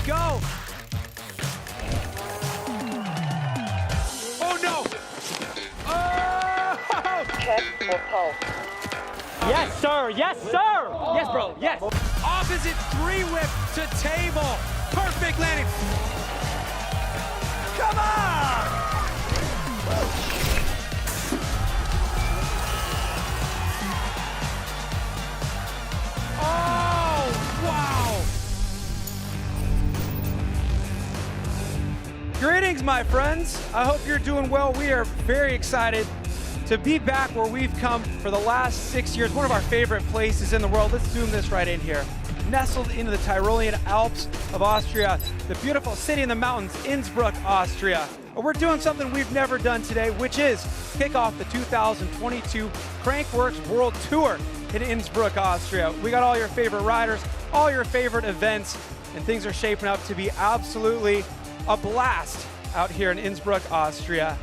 go. Oh, no. Oh! Check for pulse. Yes, sir. Yes, sir. Yes, bro. Yes. Opposite 3-whip to table. Perfect landing. Come on! Oh, wow! Greetings, my friends. I hope you're doing well. We are very excited to be back where we've come for the last 6 years, one of our favorite places in the world. Let's zoom this right in here. Nestled into the Tyrolean Alps of Austria, the beautiful city in the mountains, Innsbruck, Austria. We're doing something we've never done today, which is kick off the 2022 Crankworx World Tour in Innsbruck, Austria. We got all your favorite riders, all your favorite events, and things are shaping up to be absolutely a blast out here in Innsbruck, Austria.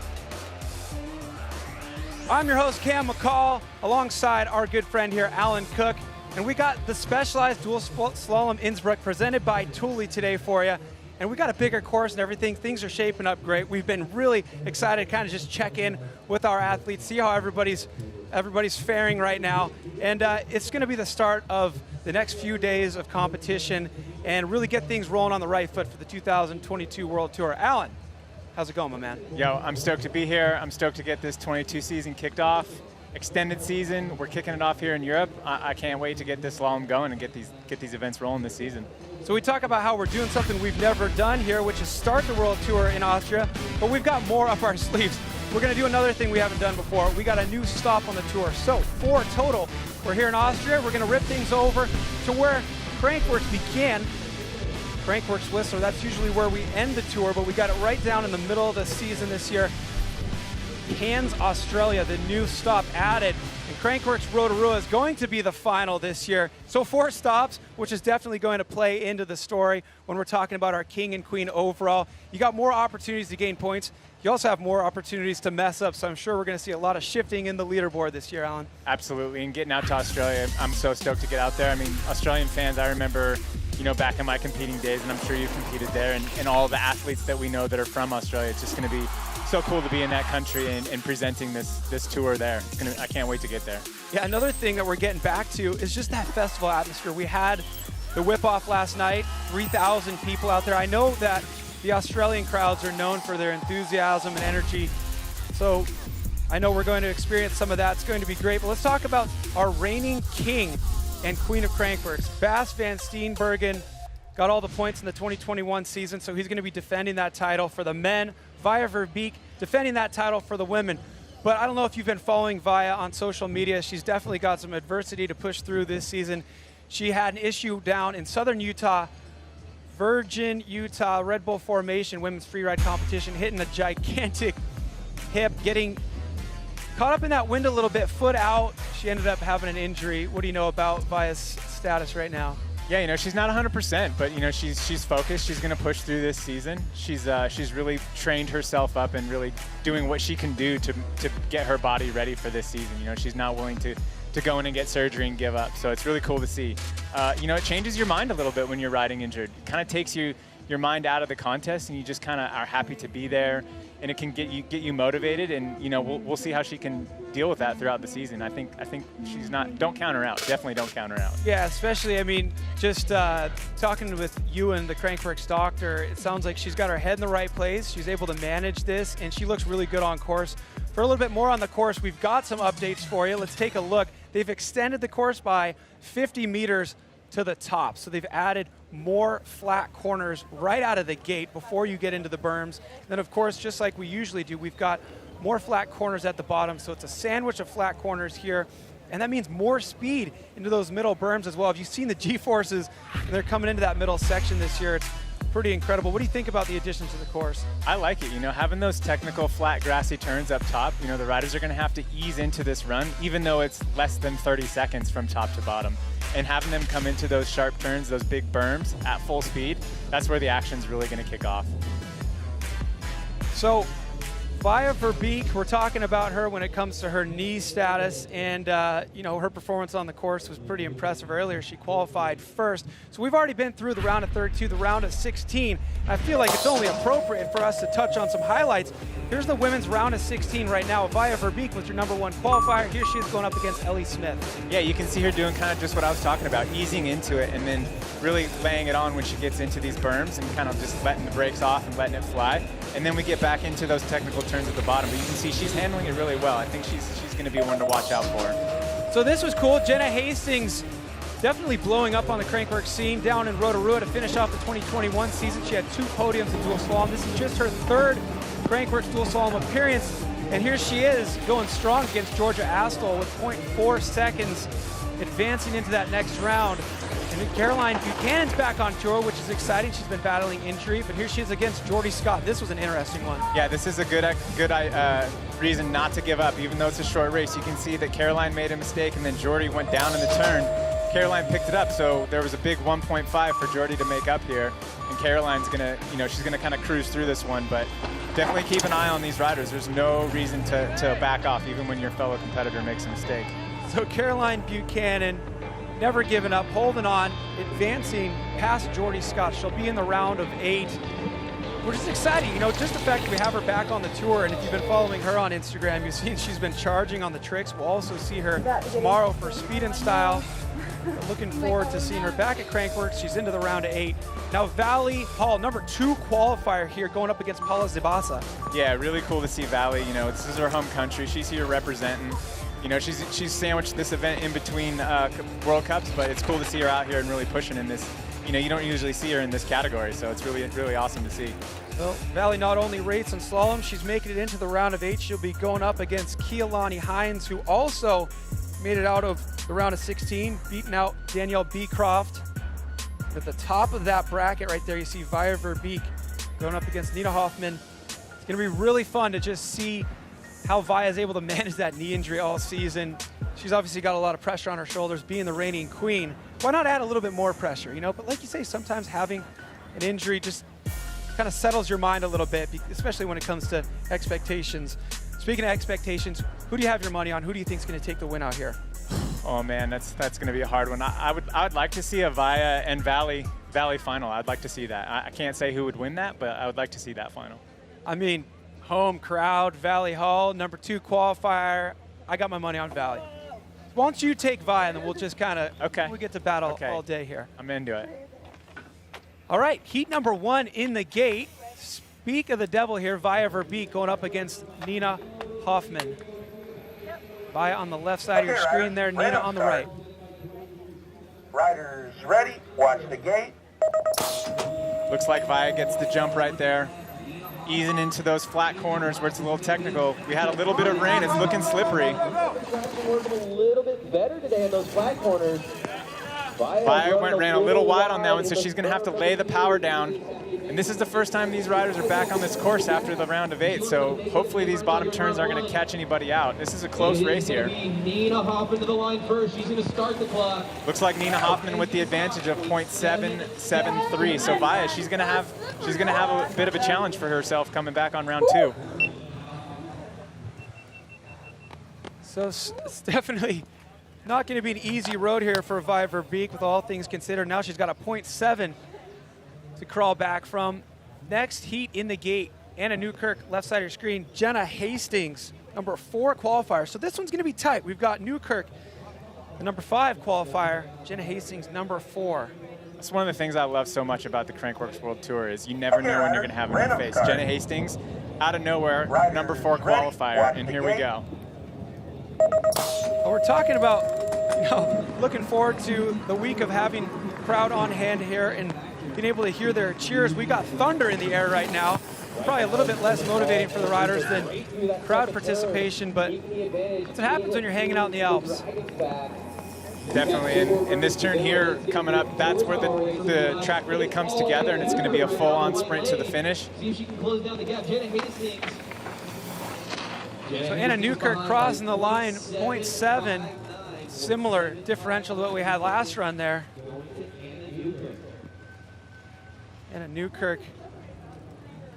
I'm your host, Cam McCall, alongside our good friend here, Alan Cook. And we got the specialized Dual Slalom Innsbruck presented by Thule today for you. And we got a bigger course and everything. Things are shaping up great. We've been really excited to kind of just check in with our athletes, see how everybody's faring right now. And it's going to be the start of the next few days of competition and really get things rolling on the right foot for the 2022 World Tour. Alan, how's it going, my man? Yo, I'm stoked to be here. I'm stoked to get this 22 season kicked off. Extended season. We're kicking it off here in Europe. I can't wait to get this slalom going and get these events rolling this season. So we talk about how we're doing something we've never done here, which is start the World Tour in Austria, but we've got more up our sleeves. We're going to do another thing we haven't done before. We got a new stop on the tour. So 4 total. We're here in Austria. We're going to rip things over to where Crankworx began. Crankworx Whistler, that's usually where we end the tour, but we got it right down in the middle of the season this year. Cairns, Australia, the new stop added. And Crankworx Rotorua is going to be the final this year. So 4 stops, which is definitely going to play into the story when we're talking about our king and queen overall. You got more opportunities to gain points. You also have more opportunities to mess up, so I'm sure we're going to see a lot of shifting in the leaderboard this year, Alan. Absolutely, and getting out to Australia, I'm so stoked to get out there. I mean, Australian fans, I remember, back in my competing days, and I'm sure you've competed there, and all the athletes that we know that are from Australia. It's just going to be so cool to be in that country and presenting this tour there. I can't wait to get there. Yeah, another thing that we're getting back to is just that festival atmosphere. We had the whip-off last night, 3,000 people out there. I know that the Australian crowds are known for their enthusiasm and energy, so I know we're going to experience some of that. It's going to be great, but let's talk about our reigning king and queen of Crankworx. Bas van Steenbergen got all the points in the 2021 season, so he's going to be defending that title for the men. Via Verbeek defending that title for the women. But I don't know if you've been following Via on social media. She's definitely got some adversity to push through this season. She had an issue down in southern Utah, Virgin, Utah, Red Bull Formation women's freeride competition, hitting a gigantic hip, getting caught up in that wind a little bit, foot out. She ended up having an injury. What do you know about Via's status right now? Yeah, she's not 100%, but she's focused. She's going to push through this season. She's really trained herself up and really doing what she can do to get her body ready for this season. She's not willing to go in and get surgery and give up. So it's really cool to see. It changes your mind a little bit when you're riding injured. It kind of takes your mind out of the contest, and you just kind of are happy to be there, and it can get you motivated. And we'll see how she can deal with that throughout the season. I think she's not. Don't count her out. Definitely don't count her out. Yeah, especially just talking with Ewan, the Crankworx doctor, it sounds like she's got her head in the right place. She's able to manage this, and she looks really good on course. For a little bit more on the course, we've got some updates for you. Let's take a look. They've extended the course by 50 meters to the top. So they've added more flat corners right out of the gate before you get into the berms. And then of course, just like we usually do, we've got more flat corners at the bottom. So it's a sandwich of flat corners here. And that means more speed into those middle berms as well. Have you seen the G-forces? They're coming into that middle section this year. It's pretty incredible. What do you think about the additions to the course? I like it. Having those technical flat grassy turns up top, the riders are going to have to ease into this run, even though it's less than 30 seconds from top to bottom. And having them come into those sharp turns, those big berms at full speed, that's where the action's really going to kick off. So Vali Höll, we're talking about her when it comes to her knee status, and you know, her performance on the course was pretty impressive earlier. She qualified first. So we've already been through the round of 32, the round of 16. I feel like it's only appropriate for us to touch on some highlights. Here's the women's round of 16 right now. Vali Höll was your #1 qualifier. Here she is going up against Ellie Smith. Yeah, you can see her doing kind of just what I was talking about, easing into it and then really laying it on when she gets into these berms and kind of just letting the brakes off and letting it fly. And then we get back into those technical turns at the bottom. But you can see she's handling it really well. I think she's going to be one to watch out for. So this was cool. Jenna Hastings definitely blowing up on the Crankworx scene down in Rotorua to finish off the 2021 season. She had 2 podiums in Dual Slalom. This is just her 3rd Crankworx Dual Slalom appearance. And here she is going strong against Georgia Astol with 0.4 seconds advancing into that next round. And Caroline Buchanan's back on tour, which is exciting. She's been battling injury, but here she is against Jordy Scott. This was an interesting one. Yeah, this is a good reason not to give up, even though it's a short race. You can see that Caroline made a mistake, and then Jordy went down in the turn. Caroline picked it up, so there was a big 1.5 for Jordy to make up here. And Caroline's gonna, you know, she's gonna kind of cruise through this one, but definitely keep an eye on these riders. There's no reason to back off, even when your fellow competitor makes a mistake. So Caroline Buchanan, never giving up, holding on, advancing past Jordy Scott. She'll be in the round of 8, which is exciting. You know, just the fact that we have her back on the tour, and if you've been following her on Instagram, you've seen she's been charging on the tricks. We'll also see her tomorrow for Speed and Style. Looking forward to seeing her back at Crankworx. She's into the round of 8. Now Vali Höll, #2 qualifier here, going up against Paula Zibasa. Yeah, really cool to see Vali. You know, this is her home country. She's here representing. You know, she's sandwiched this event in between World Cups, but it's cool to see her out here and really pushing in this. You know, you don't usually see her in this category, so it's really, really awesome to see. Well, Vali not only races in slalom, she's making it into the round of 8. She'll be going up against Kealani Hines, who also made it out of the round of 16, beating out Danielle Beecroft. At the top of that bracket right there, you see Vali Höll going up against Nina Hoffmann. It's going to be really fun to just see how Vi is able to manage that knee injury all season. She's obviously got a lot of pressure on her shoulders, being the reigning queen. Why not add a little bit more pressure, you know? But like you say, sometimes having an injury just kind of settles your mind a little bit, especially when it comes to expectations. Speaking of expectations, who do you have your money on? Who do you think is going to take the win out here? Oh man, that's going to be a hard one. I would like to see a Via and Vali final. I'd like to see that. I can't say who would win that, but I would like to see that final. I mean, home crowd, Vali Höll, #2 qualifier. I got my money on Vali. Why don't you take Vi, and then we'll just kind of we'll get to battle all day here. I'm into it. All right, heat #1 in the gate. Speak of the devil here, Vali Höll going up against Nina Hoffmann. Vi on the left side of your screen there, Nina on the right. Riders ready, watch the gate. Looks like Vi gets the jump right there. Easing into those flat corners where it's a little technical. We had a little bit of rain, it's looking slippery. Working a little bit better today in those flat corners. Vi ran a little wide on that one, so she's gonna have to lay the power down. And this is the first time these riders are back on this course after the round of 8, so hopefully these bottom turns aren't gonna catch anybody out. This is a close race here. Nina Hoffmann to the line first, she's gonna start the clock. Looks like Nina Hoffmann with the advantage of .773. So Via, she's gonna have a bit of a challenge for herself coming back on round 2. So it's definitely not going to be an easy road here for Vali Höll with all things considered. Now she's got a .7 to crawl back from. Next heat in the gate, Anna Newkirk, left side of your screen, Jenna Hastings, #4 qualifier. So this one's going to be tight. We've got Newkirk, the #5 qualifier, Jenna Hastings, #4. That's one of the things I love so much about the Crankworx World Tour is you never know when you're going to have in your face. Jenna Hastings, out of nowhere, #4 qualifier, and here we go. Well, we're talking about, you know, looking forward to the week of having crowd on hand here and being able to hear their cheers. We got thunder in the air right now. Probably a little bit less motivating for the riders than crowd participation, but that's what happens when you're hanging out in the Alps. Definitely, and this turn here coming up, that's where the track really comes together, and it's going to be a full-on sprint to the finish. See if she can close down the gap. Jenna Hastings. So Anna Newkirk crossing the line, .7, similar differential to what we had last run there. Anna Newkirk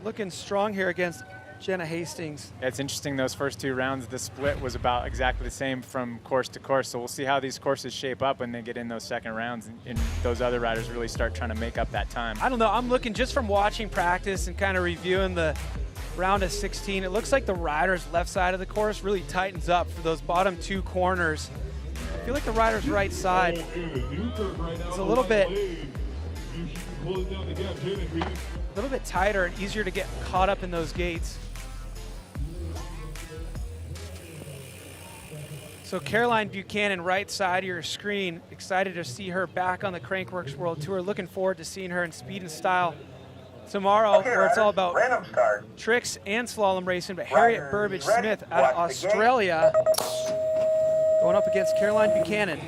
looking strong here against Jenna Hastings. Yeah, it's interesting, those first 2 rounds, the split was about exactly the same from course to course. So we'll see how these courses shape up when they get in those second rounds and those other riders really start trying to make up that time. I don't know, I'm looking just from watching practice and kind of reviewing the round of 16. It looks like the rider's left side of the course really tightens up for those bottom 2 corners. I feel like the rider's right side is a little bit tighter and easier to get caught up in those gates. So Caroline Buchanan, right side of your screen. Excited to see her back on the Crankworx World Tour. Looking forward to seeing her in speed and style tomorrow, where it's all about tricks and slalom racing. But Harriet Burbage-Smith out of Australia going up against Caroline Buchanan.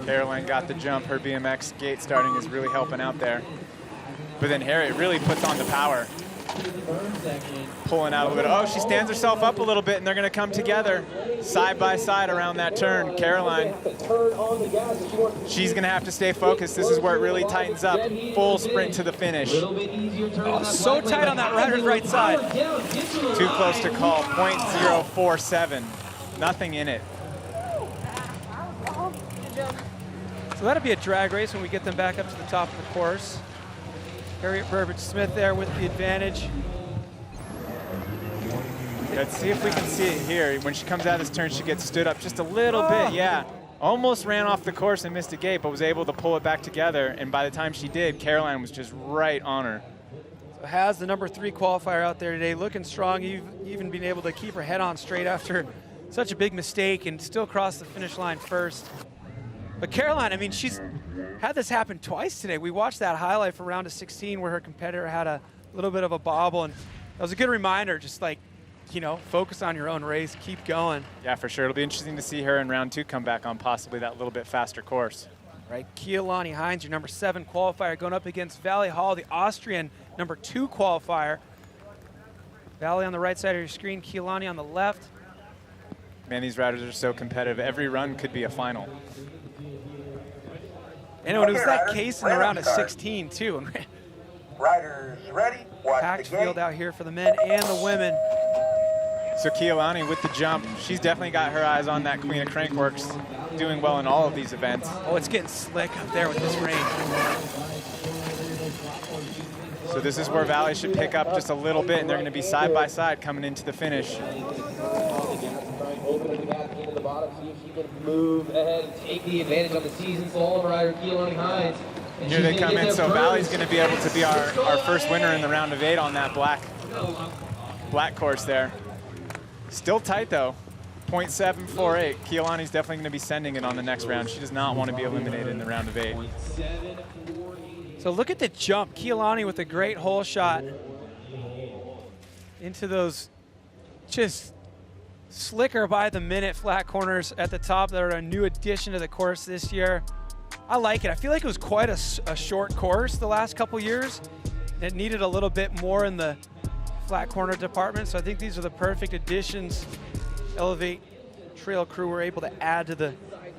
Caroline got the jump. Her BMX gate starting is really helping out there. But then Harriet really puts on the power. Pulling out a little bit. Oh, she stands herself up a little bit, and they're going to come together side by side around that turn. Caroline, she's going to have to stay focused. This is where it really tightens up. Full sprint to the finish. Oh, so tight on that rider's right side. Too close to call. 0.047. Nothing in it. So that'll be a drag race when we get them back up to the top of the course. Harriet Burbage-Smith there with the advantage. Let's see if we can see it here. When she comes out of this turn, she gets stood up just a little bit, yeah. Almost ran off the course and missed a gate, but was able to pull it back together. And by the time she did, Caroline was just right on her. So has the number 3 qualifier out there today, looking strong, even being able to keep her head on straight after such a big mistake and still cross the finish line first. But Caroline, I mean, she's had this happen twice today. We watched that highlight for round of 16 where her competitor had a little bit of a bobble, and that was a good reminder, just like, you know, focus on your own race, keep going. Yeah, for sure. It'll be interesting to see her in round 2 come back on possibly that little bit faster course. Right, Keilani Hines, your number 7 qualifier, going up against Vali Höll, the Austrian number 2 qualifier. Vali on the right side of your screen, Keilani on the left. Man, these riders are so competitive. Every run could be a final. And it was that case in the round of 16 too. Riders ready, watch Packed the gate. field out here for the men and the women. So Keilani with the jump, she's definitely got her eyes on that Queen of Crankworx, doing well in all of these events. Oh, it's getting slick up there with this rain. So this is where Vali should pick up just a little bit, and they're going to be side by side coming into the finish. See if she can move ahead and take the advantage on the season slalom rider, Keilani Hines. Here they come in, so Vali's going to be able to be our first winner in the round of 8 on that black course there. Still tight though, 0.748. Keilani's definitely going to be sending it on the next round. She does not want to be eliminated in the round of 8. So look at the jump. Keilani with a great hole shot into those just slicker by the minute flat corners at the top that are a new addition to the course this year. I like it. I feel like it was quite a short course the last couple years. It needed a little bit more in the flat corner department, so I think these are the perfect additions. Elevate Trail Crew were able to add to the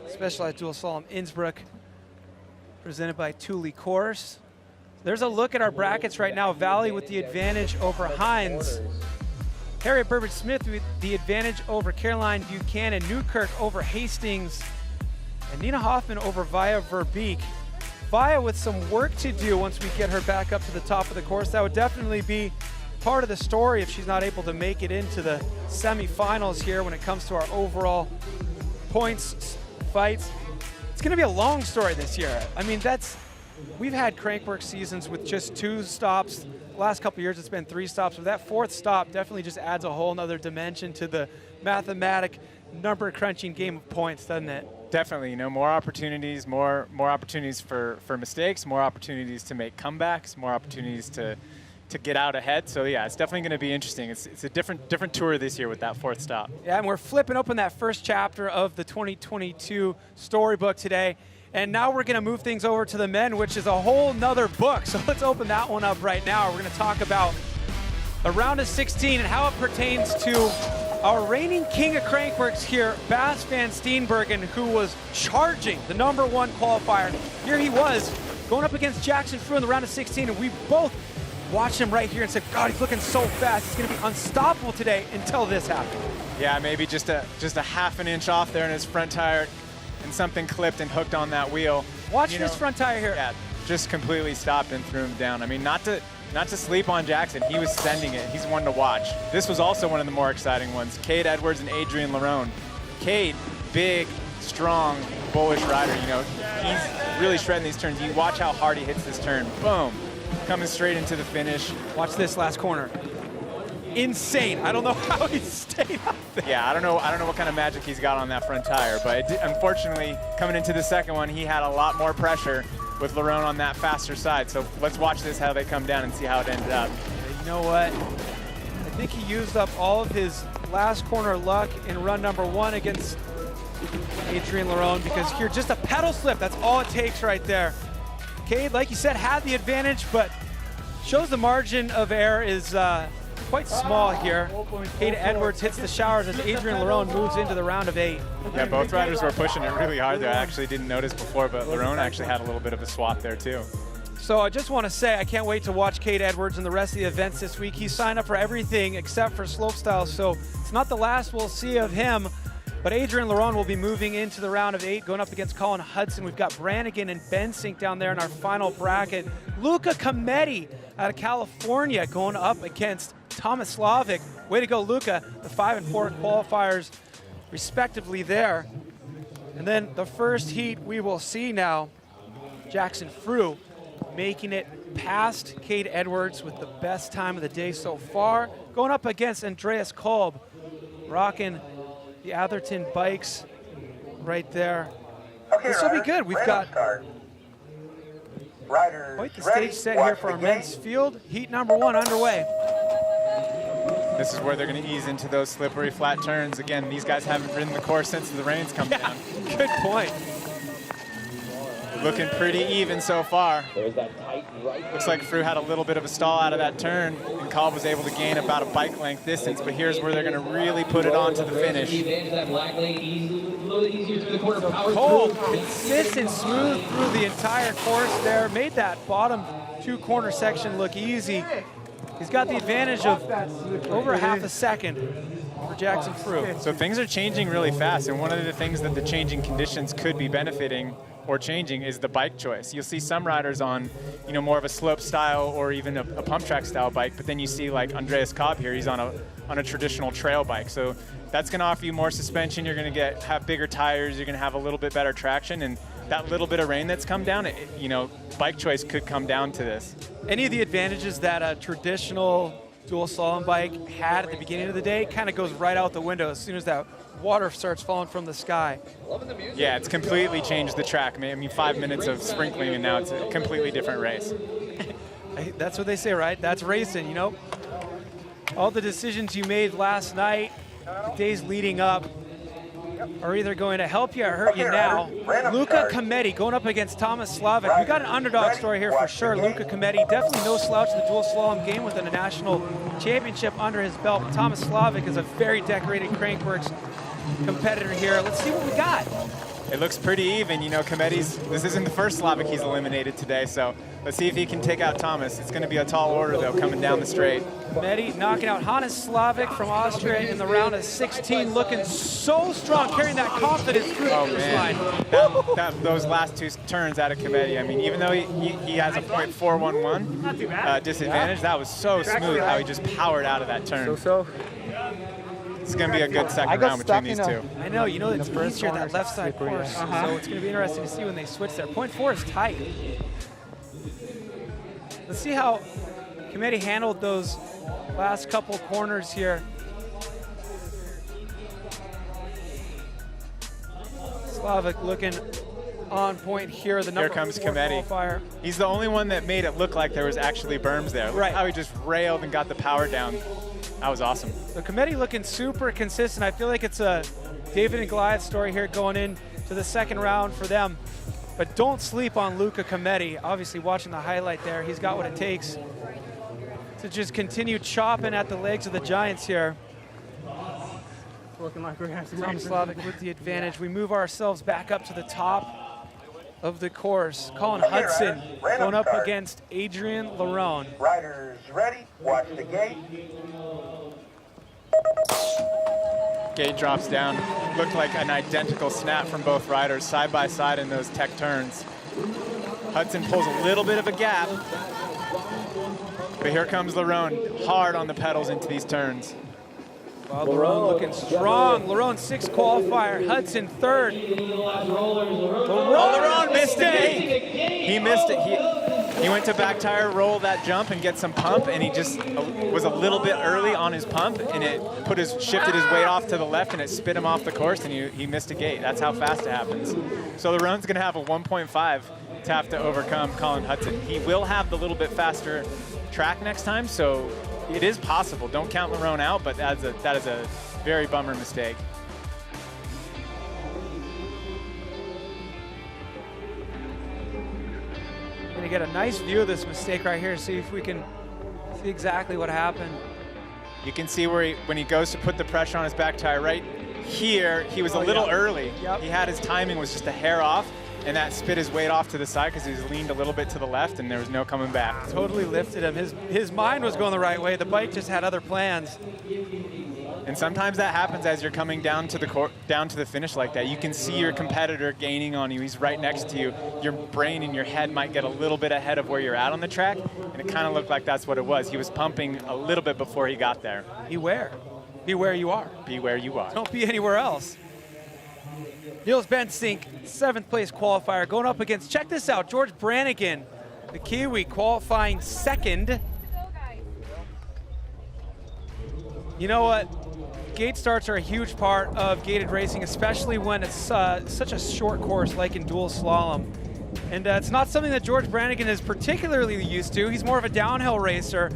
Specialized Dual Slalom Innsbruck, presented by Thule Course. There's a look at our brackets right now. Vali with the advantage over Hines. Harriet Burbage-Smith with the advantage over Caroline Buchanan. Newkirk over Hastings. And Nina Hoffmann over Via Verbeek. Via with some work to do once we get her back up to the top of the course. That would definitely be part of the story if she's not able to make it into the semifinals here when it comes to our overall points fights. It's going to be a long story this year. I mean, we've had Crankworx seasons with just 2 stops. The last couple of years it's been 3 stops, but that 4th stop definitely just adds a whole nother dimension to the mathematic number crunching game of points, doesn't it? Definitely, more opportunities, more opportunities for mistakes, more opportunities to make comebacks, more opportunities to get out ahead. So yeah, it's definitely going to be interesting. It's a different tour this year with that 4th stop. Yeah, and we're flipping open that first chapter of the 2022 storybook today. And now we're going to move things over to the men, which is a whole nother book. So let's open that one up right now. We're going to talk about the round of 16 and how it pertains to our reigning king of Crankworx here, Bas van Steenbergen, who was charging the number 1 qualifier. Here he was going up against Jackson Frew in the round of 16, and we both watched him right here and said, God, he's looking so fast. He's going to be unstoppable today until this happened. Yeah, maybe just a half an inch off there in his front tire, and something clipped and hooked on that wheel. Watch this front tire here. Yeah, just completely stopped and threw him down. I mean, not to sleep on Jackson. He was sending it. He's one to watch. This was also one of the more exciting ones. Cade Edwards and Adrian Lerone. Cade, big, strong, bullish rider. You know, he's really shredding these turns. You watch how hard he hits this turn. Boom, coming straight into the finish. Watch this last corner. Insane. I don't know how he stayed up there. Yeah, I don't know what kind of magic he's got on that front tire, but unfortunately, coming into the second one, he had a lot more pressure with Lerone on that faster side. So let's watch this, how they come down and see how it ended up. You know what? I think he used up all of his last corner luck in run number 1 against Adrian Lerone, because here, just a pedal slip, that's all it takes right there. Cade, like you said, had the advantage, but shows the margin of error is quite small here. Cade Edwards hits the showers as Adrian Lerone moves into the round of 8. Yeah, both riders were pushing it really hard there. I actually didn't notice before, but Lerone actually had a little bit of a swap there too. So I just want to say I can't wait to watch Cade Edwards and the rest of the events this week. He signed up for everything except for slopestyle, so it's not the last we'll see of him. But Adrian Lerone will be moving into the round of 8, going up against Collin Hudson. We've got Brannigan and Bensink down there in our final bracket. Luca Cometti out of California going up against Thomas Slavic. Way to go, Luca. The 5 and 4 qualifiers respectively there. And then the first heat we will see now, Jackson Frew making it past Cade Edwards with the best time of the day so far. Going up against Andreas Kolb, rocking the Atherton bikes right there. Okay, this will be good. We've got riders quite the ready. stage set here for our men's field. Heat number 1 underway. This is where they're going to ease into those slippery flat turns. Again, these guys haven't ridden the course since the rain's come down. Good point. Looking pretty even so far. Looks like Frew had a little bit of a stall out of that turn, and Kolb was able to gain about a bike length distance, but here's where they're going to really put it on to the finish. Kolb, consistent, smooth through the entire course there. Made that bottom 2 corner section look easy. He's got the advantage of over half a second for Jackson Frew. So things are changing really fast, and one of the things that the changing conditions could be benefiting or changing is the bike choice. You'll see some riders on, you know, more of a slope style or even a pump track style bike, but then you see like Andreas Kolb here, he's on a traditional trail bike. So that's going to offer you more suspension. You're going to have bigger tires. You're going to have a little bit better traction, and that little bit of rain that's come down, you know, bike choice could come down to this. Any of the advantages that a traditional dual slalom bike had at the beginning of the day kind of goes right out the window as soon as that water starts falling from the sky. Yeah, it's completely changed the track. I mean, 5 minutes of sprinkling, and now it's a completely different race. That's what they say, right? That's racing, you know? All the decisions you made last night, the days leading up, are either going to help you or hurt you now. Luca Cometti going up against Thomas Slavic. We got an underdog story here for sure. Luca Cometti, definitely no slouch in the dual slalom game with a national championship under his belt. Thomas Slavic is a very decorated Crankworx competitor here. Let's see what we got. It looks pretty even. You know, this isn't the first Slavic he's eliminated today, so let's see if he can take out Thomas. It's going to be a tall order, though, coming down the straight. Cometti knocking out Hannes Slavic from Austria in the round of 16, looking so strong, carrying that confidence through the finish line. Those last 2 turns out of Cometti, I mean, even though he has a .411 disadvantage, that was so smooth how he just powered out of that turn. It's going to be a good second round between these two. I know, you know, it's easier that left side course, so it's going to be interesting to see when they switch there. .4 is tight. Let's see how Cometti handled those last couple corners here. Slavic looking on point here. The number Here comes 4 Cometti. qualifier. He's the only one that made it look like there was actually berms there. Look how he just railed and got the power down. That was awesome. So Cometti looking super consistent. I feel like it's a David and Goliath story here going in to the second round for them. But don't sleep on Luca Cometti. Obviously watching the highlight there, he's got what it takes to just continue chopping at the legs of the Giants here. Looking like we're going to have to Tom Slavic with the advantage. We move ourselves back up to the top. of the course. Collin Okay, Hudson riders, random going up start. against Adrian Larone. Riders ready, watch the gate. Gate drops down. Looked like an identical snap from both riders, side by side in those tech turns. Hudson pulls a little bit of a gap, but here comes Larone, hard on the pedals into these turns. Well, Larone looking strong. Larone 6th qualifier. Hudson 3rd. Larone missed the gate. He missed it. He went to back tire, roll that jump, and get some pump, and he just was a little bit early on his pump, and it shifted his weight off to the left, and it spit him off the course, and he missed a gate. That's how fast it happens. So Larone's going to have a 1.5 to have to overcome Collin Hudson. He will have the little bit faster track next time, so it is possible. Don't count Larone out, but that is a very bummer mistake. Gonna get a nice view of this mistake right here, see if we can see exactly what happened. You can see where when he goes to put the pressure on his back tire right here, he was a little early. Yep. He had his timing was just a hair off, and that spit his weight off to the side because he was leaned a little bit to the left, and there was no coming back. Totally lifted him. His mind was going the right way. The bike just had other plans. And sometimes that happens as you're coming down to the finish like that. You can see your competitor gaining on you. He's right next to you. Your brain and your head might get a little bit ahead of where you're at on the track, and it kind of looked like that's what it was. He was pumping a little bit before he got there. Beware. Be where you are. Be where you are. Don't be anywhere else. Niels Bensink, 7th place qualifier, going up against, check this out, George Brannigan, the Kiwi, qualifying 2nd. You know what? Gate starts are a huge part of gated racing, especially when it's such a short course like in dual slalom. And it's not something that George Brannigan is particularly used to. He's more of a downhill racer.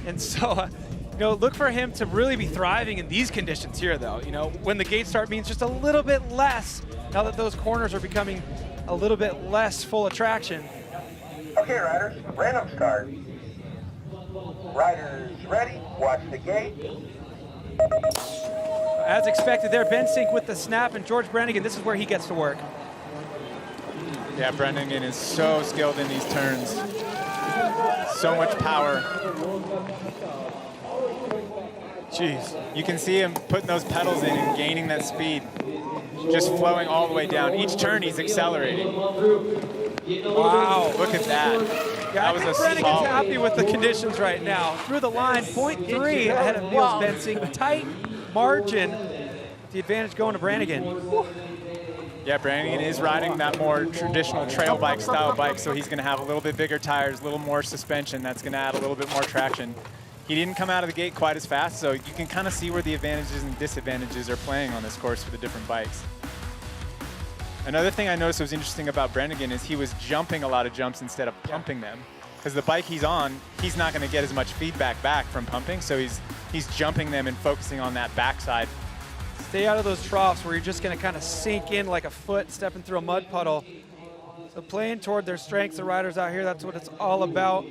And so, look for him to really be thriving in these conditions here, though. When the gate start means just a little bit less, now that those corners are becoming a little bit less full of traction. Okay, riders, random start. Riders ready, watch the gate. As expected there, Bensink with the snap, and George Brannigan, this is where he gets to work. Yeah, Brannigan is so skilled in these turns. So much power. Jeez. You can see him putting those pedals in and gaining that speed. Just flowing all the way down. Each turn he's accelerating. Wow, look at that. Yeah, That was a Brannigan's solid. happy with the conditions right now. Through the line, 0.3 ahead of Niels Bensink. Tight margin. The advantage going to Brannigan. Yeah, Brannigan is riding that more traditional trail bike style bike, so he's going to have a little bit bigger tires, a little more suspension. That's going to add a little bit more traction. He didn't come out of the gate quite as fast, so you can kind of see where the advantages and disadvantages are playing on this course for the different bikes. Another thing I noticed was interesting about Brannigan is he was jumping a lot of jumps instead of pumping them. Because the bike he's on, he's not going to get as much feedback back from pumping, so he's jumping them and focusing on that backside. Stay out of those troughs where you're just going to kind of sink in like a foot stepping through a mud puddle. So playing toward their strengths, the riders out here, that's what it's all about.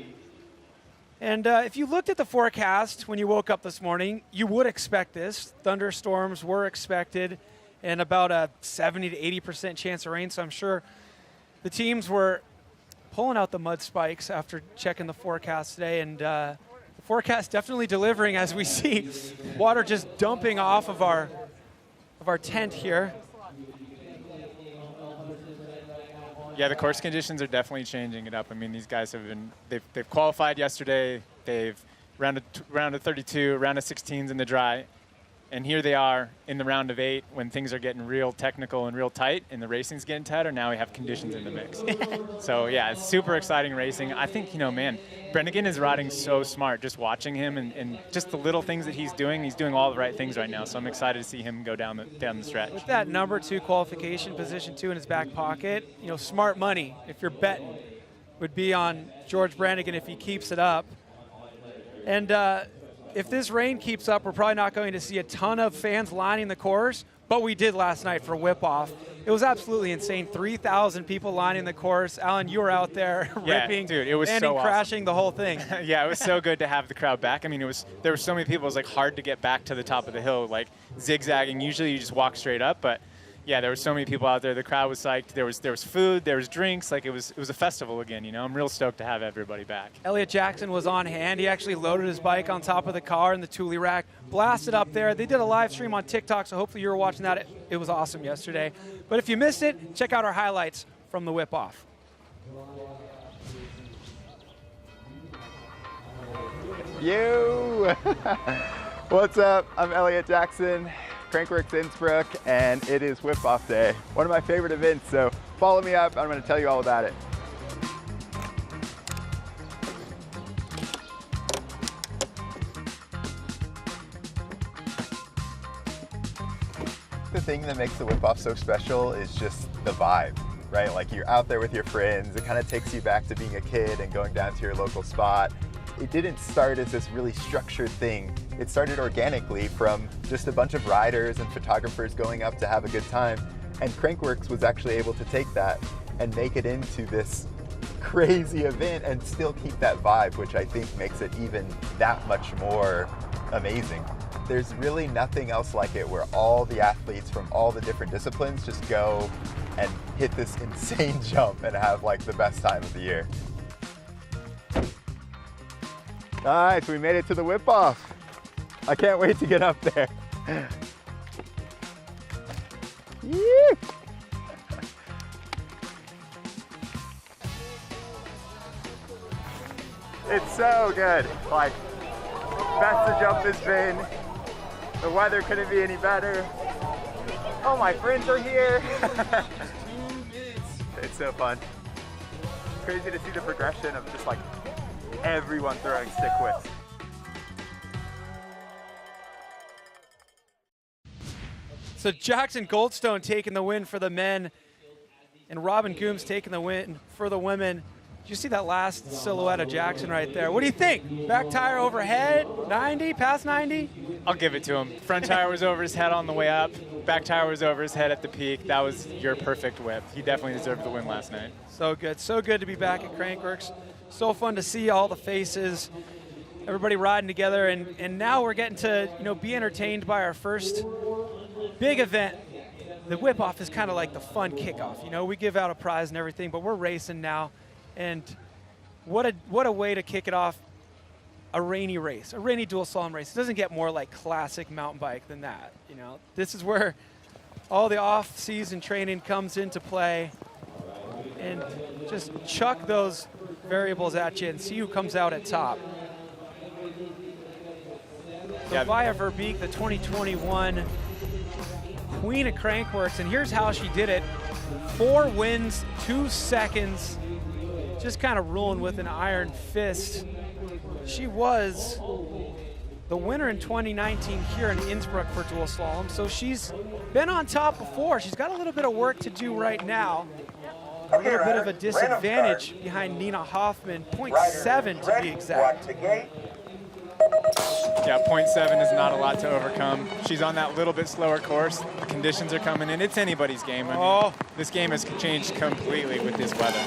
And if you looked at the forecast when you woke up this morning, you would expect this. Thunderstorms were expected and about a 70 to 80% chance of rain. So I'm sure the teams were pulling out the mud spikes after checking the forecast today. And the forecast definitely delivering as we see water just dumping off of our tent here. Yeah, the course conditions are definitely changing it up. I mean, these guys have been, they've qualified yesterday. They've round of 32, round of 16s in the dry. And here they are in the round of 8 when things are getting real technical and real tight and the racing's getting tighter. Now we have conditions in the mix. So yeah, it's super exciting racing. I think, man, Brannigan is riding so smart. Just watching him and just the little things that he's doing all the right things right now. So I'm excited to see him go down the stretch. With that number 2 qualification position 2 in his back pocket, smart money, if you're betting, would be on George Brannigan if he keeps it up. And if this rain keeps up, we're probably not going to see a ton of fans lining the course, but we did last night for Whip-Off. It was absolutely insane. 3,000 people lining the course. Alan, you were out there ripping, dude, it was landing, so awesome. crashing, the whole thing. Yeah, it was so good to have the crowd back. I mean, there were so many people. It was like hard to get back to the top of the hill, like zigzagging. Usually you just walk straight up, but Yeah, there were so many people out there. The crowd was psyched. There was food, there was drinks. Like it was a festival again. You know, I'm real stoked to have everybody back. Elliot Jackson was on hand. He actually loaded his bike on top of the car in the Thule rack, blasted up there. They did a live stream on TikTok, so hopefully you were watching that. It was awesome yesterday. But if you missed it, check out our highlights from the whip off. Yo! What's up? I'm Elliot Jackson, Crankworx Innsbruck, and it is whip off day. One of my favorite events, so follow me up. I'm going to tell you all about it. The thing that makes the whip off so special is just the vibe, right? Like you're out there with your friends. It kind of takes you back to being a kid and going down to your local spot. It didn't start as this really structured thing. It started organically from just a bunch of riders and photographers going up to have a good time. And Crankworx was actually able to take that and make it into this crazy event and still keep that vibe, which I think makes it even that much more amazing. There's really nothing else like it where all the athletes from all the different disciplines just go and hit this insane jump and have like the best time of the year. Nice, we made it to the whip off. I can't wait to get up there. Yee! It's so good. Like, best the jump has been. The weather couldn't be any better. Oh, my friends are here. It's so fun. Crazy to see the progression of just like everyone throwing stick whips. So Jackson Goldstone taking the win for the men, and Robin Gooms taking the win for the women. Did you see that last silhouette of Jackson right there? What do you think? Back tire overhead, 90, past 90? I'll give it to him. Front tire was over his head on the way up. Back tire was over his head at the peak. That was your perfect whip. He definitely deserved the win last night. So good to be back at Crankworx. So fun to see all the faces, everybody riding together, and now we're getting to be entertained by our first big event. The whip off is kind of like the fun kickoff. We give out a prize and everything, but we're racing now, and what a way to kick it off. A rainy race, a rainy dual slalom race. It doesn't get more like classic mountain bike than that. This is where all the off-season training comes into play, and just chuck those variables at you and see who comes out at top. So Vali Höll, the 2021 Queen of Crankworx, and here's how she did it. 4 wins, 2 seconds, just kind of ruling with an iron fist. She was the winner in 2019 here in Innsbruck for dual slalom, so she's been on top before. She's got a little bit of work to do right now. A little bit of a disadvantage behind Nina Hoffmann, 0.7 to be exact. Yeah, 0.7 is not a lot to overcome. She's on that little bit slower course. The conditions are coming in. It's anybody's game. I mean, this game has changed completely with this weather.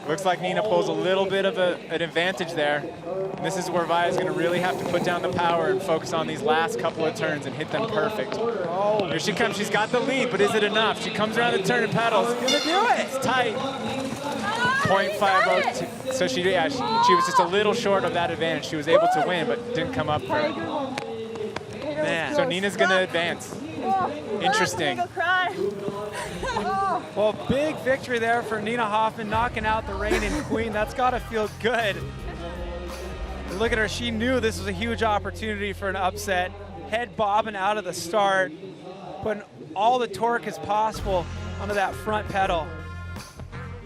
Looks like Nina pulls a little bit of an advantage there. And this is where Via's going to really have to put down the power and focus on these last couple of turns and hit them perfect. Here she comes. She's got the lead, but is it enough? She comes around the turn and pedals. She's going to do it. It's tight. 0.50. So she was just a little short of that advantage. She was able to win, but didn't come up for it. Man. So Nina's going to advance. Interesting. Well, big victory there for Nina Hoffmann, knocking out the reigning queen. That's got to feel good. And look at her. She knew this was a huge opportunity for an upset. Head bobbing out of the start, putting all the torque as possible onto that front pedal.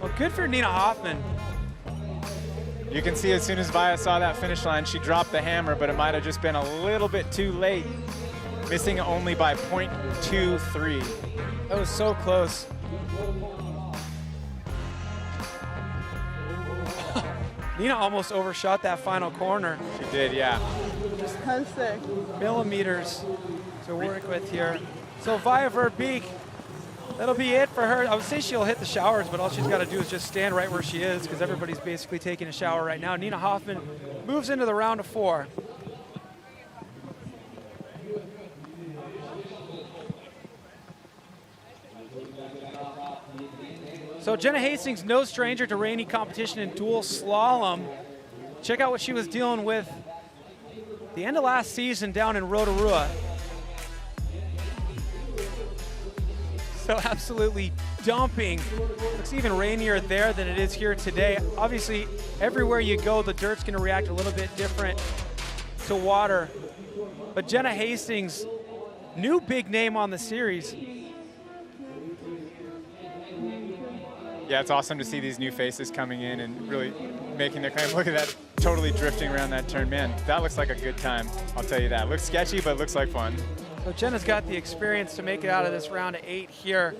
Well, good for Nina Hoffmann. You can see as soon as Via saw that finish line, she dropped the hammer, but it might have just been a little bit too late. Missing only by 0.23. That was so close. Nina almost overshot that final corner. She did, yeah. Just 10 millimeters to work with here. So Vali Höll, that'll be it for her. I would say she'll hit the showers, but all she's got to do is just stand right where she is because everybody's basically taking a shower right now. Nina Hoffmann moves into the round of 4. So Jenna Hastings, no stranger to rainy competition in dual slalom. Check out what she was dealing with the end of last season down in Rotorua. So absolutely dumping. Looks even rainier there than it is here today. Obviously, everywhere you go, the dirt's gonna react a little bit different to water. But Jenna Hastings, new big name on the series. Yeah, it's awesome to see these new faces coming in and really making their claim. Look at that, totally drifting around that turn. Man, that looks like a good time, I'll tell you that. Looks sketchy, but looks like fun. So Jenna's got the experience to make it out of this round of 8 here.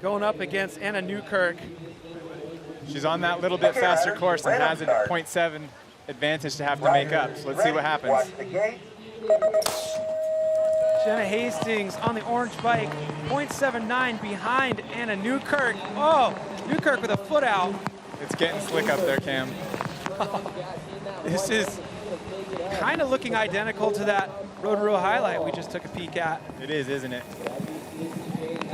Going up against Anna Newkirk. She's on that little bit faster course and has a 0.7 advantage to have to make up. So let's see what happens. Watch the gate. Jenna Hastings on the orange bike, 0.79 behind Anna Newkirk. Oh, Newkirk with a foot out. It's getting slick up there, Cam. This is kind of looking identical to that Rotorua highlight we just took a peek at. It is, isn't it?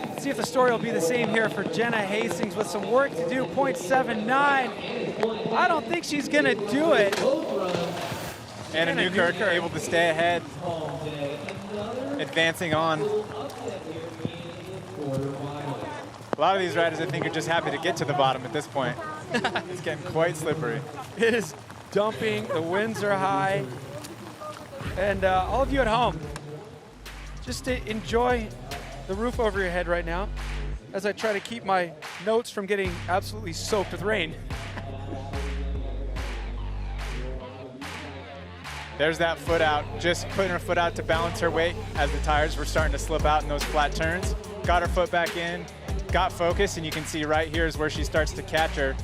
Let's see if the story will be the same here for Jenna Hastings with some work to do, 0.79. I don't think she's gonna do it. Anna Newkirk able to stay ahead, advancing on. A lot of these riders, I think, are just happy to get to the bottom at this point. It's getting quite slippery. It is dumping, the winds are high. And all of you at home, just to enjoy the roof over your head right now as I try to keep my notes from getting absolutely soaked with rain. There's that foot out, just putting her foot out to balance her weight as the tires were starting to slip out in those flat turns. Got her foot back in, got focused, and you can see right here is where she starts to catch her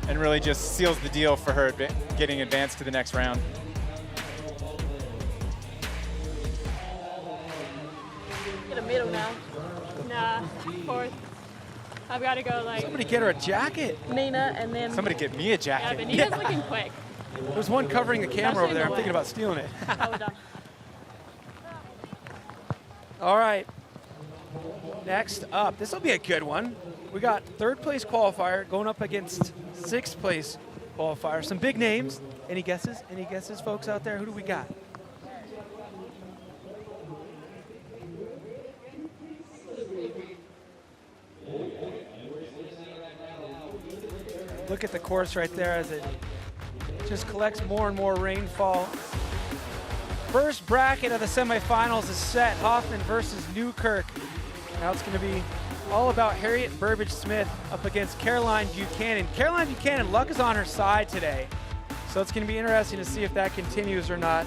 and really just seals the deal for her getting advanced to the next round. Get a middle now. Nah, fourth. I've got to go like Somebody get her a jacket. Nina and then. Somebody get me a Yeah, jacket. but Nina's looking quick. There's one covering the camera over there. I'm Especially thinking the about stealing it. Oh, we're done. All right. Next up, this will be a good one. We got 3rd place qualifier going up against 6th place qualifier. Some big names. Any guesses? Any guesses, folks out there? Who do we got? Look at the course right there as it just collects more and more rainfall. First bracket of the semifinals is set. Hoffmann versus Newkirk. Now it's going to be all about Harriet Burbage-Smith up against Caroline Buchanan. Caroline Buchanan, luck is on her side today. So it's going to be interesting to see if that continues or not.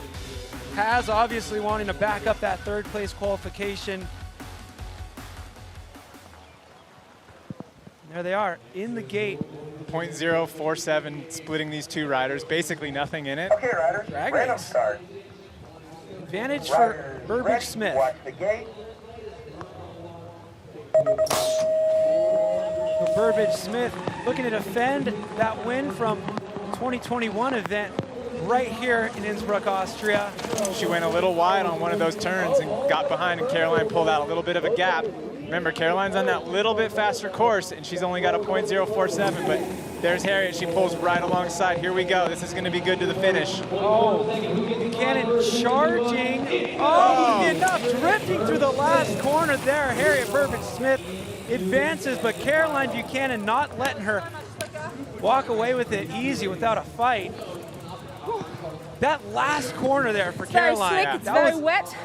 Has obviously wanting to back up that 3rd place qualification. There they are in the gate. 0.047 splitting these two riders, basically nothing in it. Okay, riders, Drag random race. start. Advantage for Riders Burbage-Smith. ready, watch the gate. So Burbage-Smith looking to defend that win from 2021 event right here in Innsbruck, Austria. She went a little wide on one of those turns and got behind, and Caroline pulled out a little bit of a gap. Remember, Caroline's on that little bit faster course, and she's only got a 0.047, but there's Harriet. She pulls right alongside. Here we go. This is going to be good to the finish. Oh, Buchanan charging. Oh, enough drifting through the last corner there. Harriet Burbage-Smith advances, but Caroline Buchanan not letting her walk away with it easy without a fight. That last corner there for Caroline. Very slick, it's that very was wet.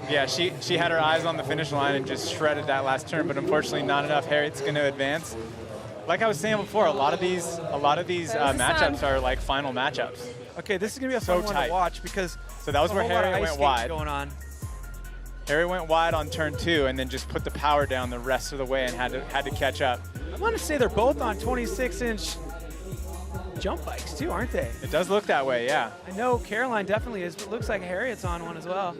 Yeah, she had her eyes on the finish line and just shredded that last turn, but unfortunately not enough. Harriet's going to advance. Like I was saying before, a lot of these matchups are like final matchups. Okay, this is going to be a fun one tight to watch because So that was where Harriet went wide. Going on. Harriet went wide on turn 2 and then just put the power down the rest of the way and had to catch up. I want to say they're both on 26-inch jump bikes too, aren't they? It does look that way, yeah. I know Caroline definitely is, but it looks like Harriet's on one as well.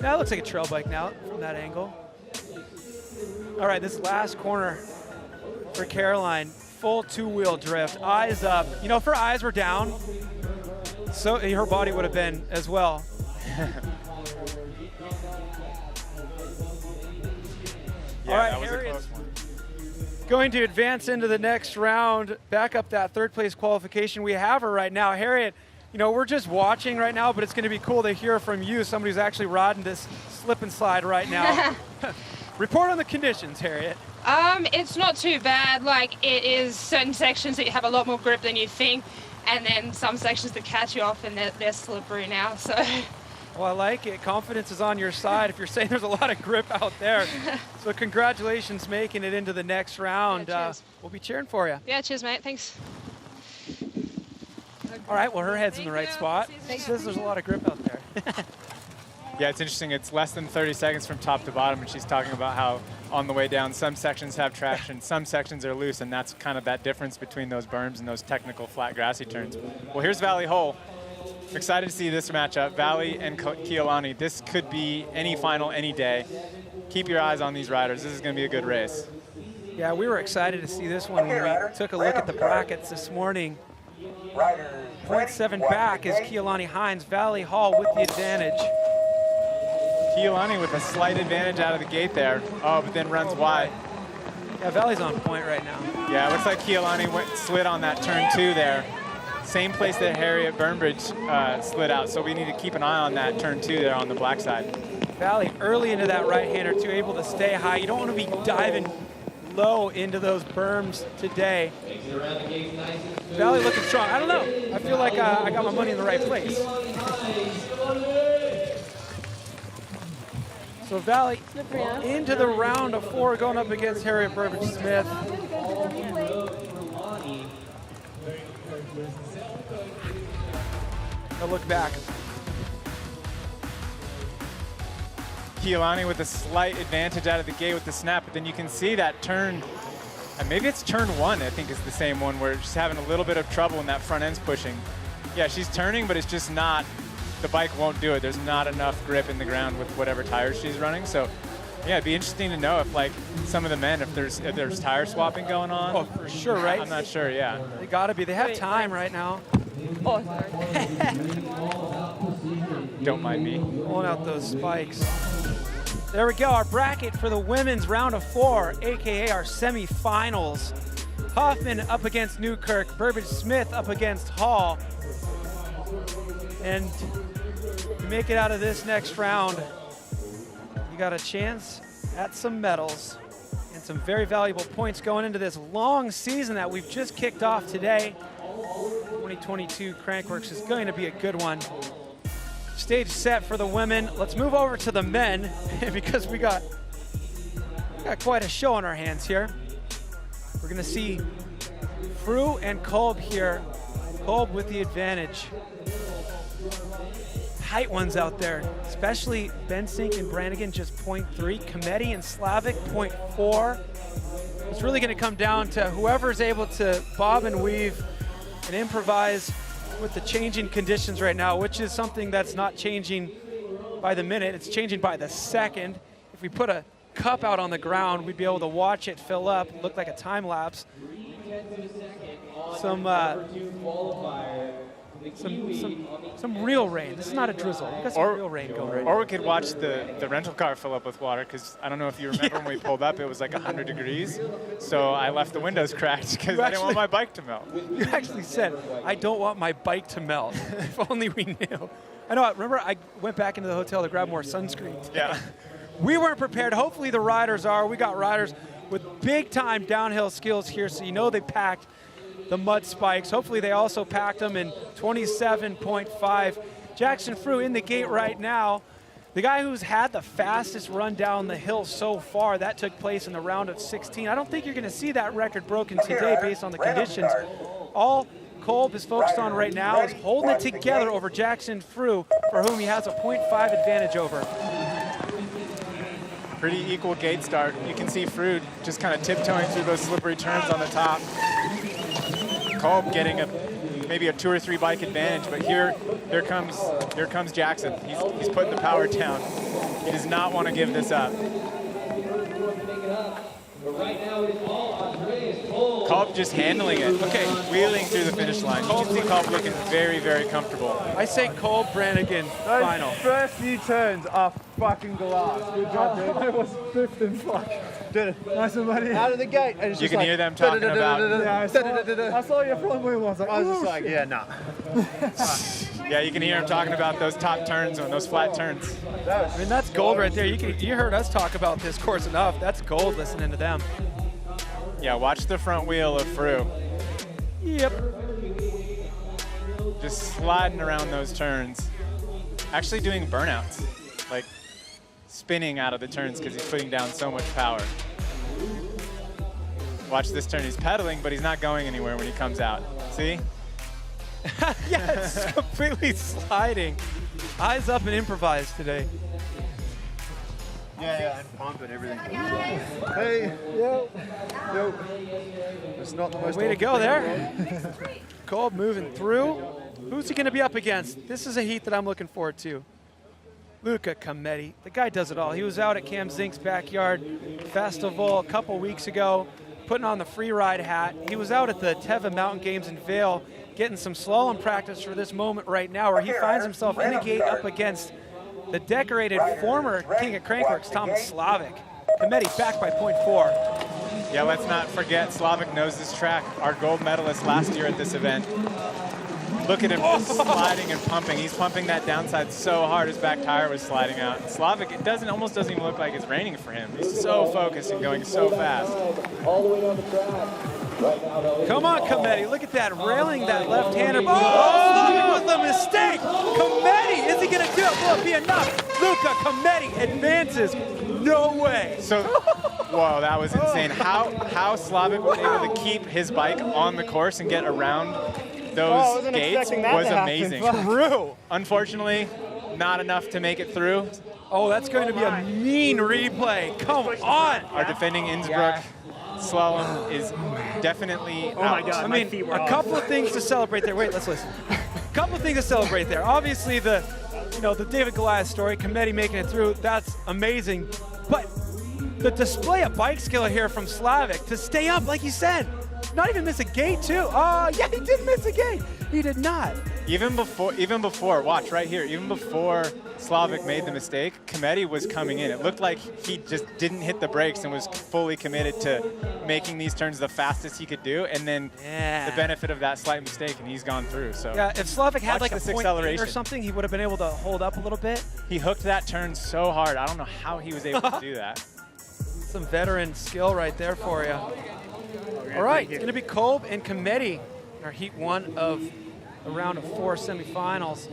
That looks like a trail bike now from that angle. All right, this last corner for Caroline, full 2-wheel drift, eyes up. You know, if her eyes were down, so her body would have been as well. Yeah, All right, that was Harriet. a close one. going to advance into the next round, back up that third place qualification. We have her right now. Harriet, you know, we're just watching right now, but it's going to be cool to hear from you, somebody who's actually riding this slip and slide right now. Report on the conditions, Harriet. It's not too bad. Like, it is certain sections that you have a lot more grip than you think, and then some sections that catch you off and they're slippery now, so. Well, I like it. Confidence is on your side if you're saying there's a lot of grip out there. So congratulations making it into the next round. Yeah, cheers. We'll be cheering for you. Yeah, cheers, mate. Thanks. All right, well, her head's in the right spot. She says there's a lot of grip out there. Yeah, it's interesting. It's less than 30 seconds from top to bottom, and she's talking about how on the way down, some sections have traction, some sections are loose, and that's kind of that difference between those berms and those technical flat grassy turns. Well, here's Vali Höll. Excited to see this matchup, Vali and Keilani. This could be any final, any day. Keep your eyes on these riders. This is going to be a good race. Yeah, we were excited to see this one when we took a look at the brackets this morning. 0.7 back is Keilani Hines. Vali Höll with the advantage. Keilani with a slight advantage out of the gate there. Oh, but then runs wide. Yeah, Vali's on point right now. Yeah, it looks like Keilani slid on that turn 2 there. Same place that Harriet Burnbridge slid out, so we need to keep an eye on that turn 2 there on the black side. Vali early into that right-hander too, able to stay high. You don't want to be diving low into those berms today. Vali looking strong. I don't know. I feel like I got my money in the right place. So Vali into the round of 4, going up against Harriet Burbridge-Smith. A look back. Keilani with a slight advantage out of the gate with the snap, but then you can see that turn, and maybe it's turn 1, I think is the same one, where she's having a little bit of trouble when that front end's pushing. Yeah, she's turning, but it's just not, the bike won't do it. There's not enough grip in the ground with whatever tires she's running. So yeah, it'd be interesting to know if, like, some of the men, if there's tire swapping going on. Oh, for sure, right? I'm not sure, yeah. They gotta be. They have time right now. Oh, sorry. Don't mind me. Pulling out those spikes. There we go, our bracket for the women's round of 4, AKA our semifinals. Hoffmann up against Newkirk, Burbridge-Smith up against Hall. And you make it out of this next round, you got a chance at some medals and some very valuable points going into this long season that we've just kicked off today. 2022 Crankworx is going to be a good one. Stage set for the women. Let's move over to the men because we got quite a show on our hands here. We're gonna see Fru and Kolb here. Kolb with the advantage. Tight ones out there, especially Bensink and Brannigan just 0.3, Kometi and Slavic 0.4. It's really gonna come down to whoever's able to bob and weave and improvise with the changing conditions right now, which is something that's not changing by the minute, it's changing by the second. If we put a cup out on the ground, we'd be able to watch it fill up, look like a time lapse. Some real rain. This is not a drizzle. We got some real rain going right now. Or we could watch the rental car fill up with water, because I don't know if you remember when we pulled up, it was like 100 degrees. So I left the windows cracked because I didn't want my bike to melt. You actually said, I don't want my bike to melt. If only we knew. I know, remember I went back into the hotel to grab more sunscreen today. Yeah. We weren't prepared. Hopefully the riders are. We got riders with big time downhill skills here, so you know they packed the mud spikes. Hopefully they also packed them in 27.5. Jackson Fru in the gate right now. The guy who's had the fastest run down the hill so far, that took place in the round of 16. I don't think you're gonna see that record broken today based on the conditions. All Kolb is focused on right now is holding it together over Jackson Fru, for whom he has a 0.5 advantage over. Pretty equal gate start. You can see Fru just kind of tiptoeing through those slippery turns on the top. Kolb getting maybe a 2 or 3 bike advantage, but here comes Jackson. He's putting the power down. He does not want to give this up. But right now it is all Andreas Kolb just handling it. Okay, wheeling through the finish line. You can see Kolb looking very, very comfortable. I say Kolb, Brannigan, final. First few turns are fucking glass. Good job, dude. I was fifth in fuck. Did it. Nice one, buddy. Out of the gate. And it's You just can like, hear them talking about. Yeah, I saw your front wheel once. I was just like, yeah, nah. Yeah, you can hear him talking about those top turns and those flat turns. I mean, that's gold right there. You heard us talk about this course enough. That's gold listening to them. Yeah, watch the front wheel of Fru. Yep. Just sliding around those turns. Actually doing burnouts. Like spinning out of the turns because he's putting down so much power. Watch this turn. He's pedaling, but he's not going anywhere when he comes out. See? Yeah, it's completely sliding. Eyes up and improvise today. Yeah, and pump and everything. Hey, yo. It's not the most Way to go there. Kolb moving through. Who's he going to be up against? This is a heat that I'm looking forward to. Luca Cometti. The guy does it all. He was out at Cam Zink's backyard festival a couple weeks ago, putting on the free ride hat. He was out at the Teva Mountain Games in Vail, getting some slalom practice for this moment right now, where he finds himself in the gate up against the decorated former king of Crankworx, Thomas Slavik. Cometti back by 0.4. Yeah, let's not forget Slavik knows this track. Our gold medalist last year at this event. Look at him just sliding and pumping. He's pumping that downside so hard his back tire was sliding out. Slavik, it almost doesn't even look like it's raining for him. He's so focused and going so fast. All the way down the track. Right now, Come on, Cometti. Look at that, railing that left-hander. Oh, Slavik with a mistake. Cometti, is he going to do it? Will it be enough? Luca Cometti advances. No way. So, whoa, that was insane. How Slavik was able to keep his bike on the course and get around those gates was amazing. Through. Unfortunately, not enough to make it through. Oh, that's going to be a mean replay. Come on. Our defending Innsbruck slalom is definitely out. Oh my God, I mean, a couple of things to celebrate there. Wait, let's listen. A couple of things to celebrate there. Obviously, the David Goliath story, Cometti making it through, that's amazing. But the display of bike skill here from Slavik to stay up, like you said, not even miss a gate too. Oh, yeah, he did miss a gate. He did not. Even before, watch right here, even before Slavik made the mistake, Cometti was coming in. It looked like he just didn't hit the brakes and was fully committed to making these turns the fastest he could do, and then the benefit of that slight mistake, and he's gone through. So yeah, if Slavik had like a this 0.8 or something, he would have been able to hold up a little bit. He hooked that turn so hard. I don't know how he was able to do that. Some veteran skill right there for you. All right, it's going to be Kolb and Cometti in our Heat 1 of a round of 4 semifinals.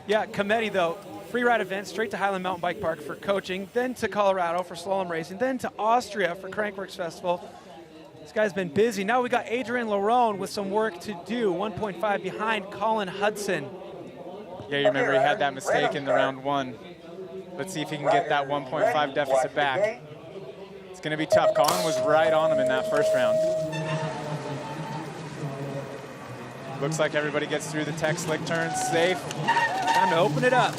Yeah, Cometti, though, free ride event, straight to Highland Mountain Bike Park for coaching, then to Colorado for slalom racing, then to Austria for Crankworx Festival. This guy's been busy. Now we got Adrian Larone with some work to do, 1.5 behind Collin Hudson. Yeah, you remember he had that mistake in the round 1. Let's see if he can get that 1.5 deficit back. It's going to be tough. Collin was right on him in that first round. Looks like everybody gets through the tech slick turns safe. Time to open it up.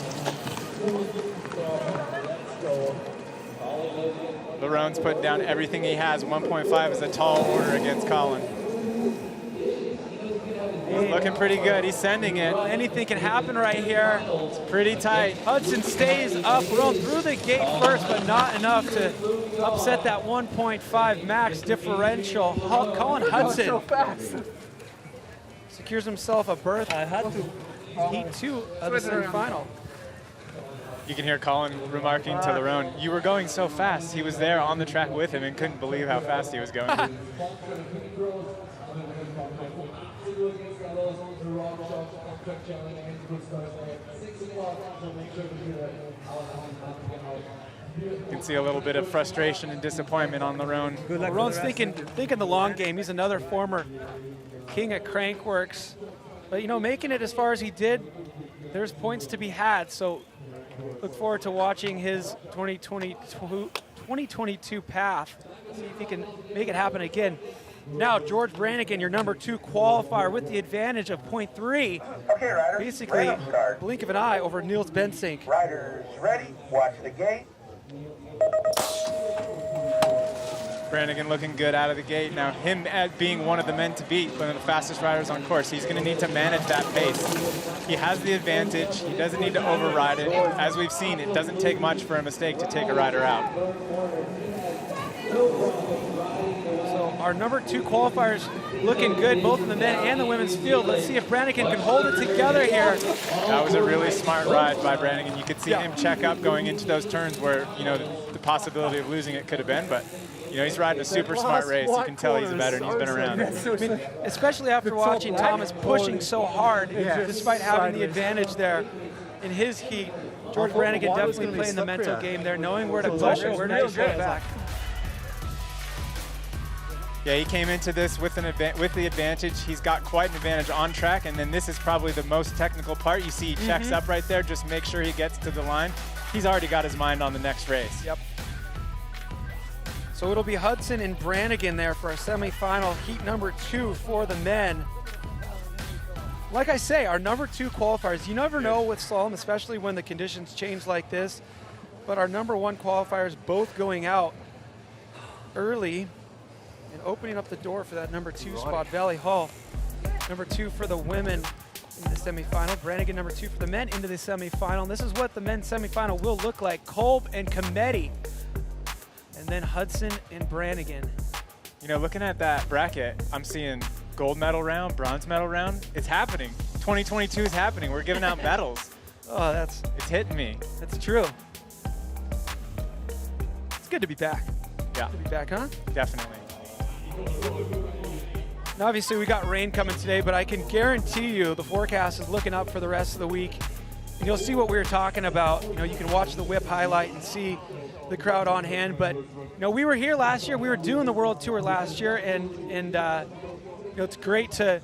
Larone's putting down everything he has. 1.5 is a tall order against Collin. He's looking pretty good. He's sending it. Anything can happen right here. It's pretty tight. Hudson stays up, run through the gate first, but not enough to upset that 1.5 max differential. Collin Hudson secures himself a berth. Heat 2 of the semifinal. You can hear Collin remarking to Larone, "You were going so fast." He was there on the track with him and couldn't believe how fast he was going. You can see a little bit of frustration and disappointment on Larone. Larone's thinking the long game. He's another former king at Crankworx. But, making it as far as he did, there's points to be had. So look forward to watching his 2022 path. See if he can make it happen again. Now, George Brannigan, your number 2 qualifier with the advantage of 0.3. Okay, riders, Basically, blink of an eye over Niels Bensink. Riders ready, watch the gate. Brannigan looking good out of the gate. Now him being one of the men to beat, one of the fastest riders on course, he's going to need to manage that pace. He has the advantage. He doesn't need to override it. As we've seen, it doesn't take much for a mistake to take a rider out. So our number 2 qualifiers looking good, both in the men and the women's field. Let's see if Brannigan can hold it together here. That was a really smart ride by Brannigan. You could see him check up going into those turns where, you know, the possibility of losing it could have been, but you know, he's riding a super smart race. You can tell he's a veteran. He's been around. I mean, especially after watching Thomas pushing so hard, despite having the advantage there in his heat. George Brannigan definitely playing the mental game there, knowing where to push and where to just get back. Yeah, he came into this with the advantage. He's got quite an advantage on track, and then this is probably the most technical part. You see he checks up right there, just make sure he gets to the line. He's already got his mind on the next race. Yep. So it'll be Hudson and Brannigan there for a semifinal, heat number 2 for the men. Like I say, our number 2 qualifiers, you never know with slalom, especially when the conditions change like this, but our number 1 qualifiers both going out early and opening up the door for that number 2 spot. Vali Höll, number 2 for the women in the semifinal. Brannigan, number 2 for the men into the semifinal. And this is what the men's semifinal will look like. Kolb and Cometti. And then Hudson and Brannigan. You know, looking at that bracket, I'm seeing gold medal round, bronze medal round. It's happening. 2022 is happening. We're giving out medals. Oh, it's hitting me. That's true. It's good to be back. Yeah. Good to be back, huh? Definitely. Now, obviously, we got rain coming today, but I can guarantee you the forecast is looking up for the rest of the week. And you'll see what we were talking about. You know, you can watch the whip highlight and see the crowd on hand. But, you know, we were here last year. We were doing the World Tour last year, and you know, it's great to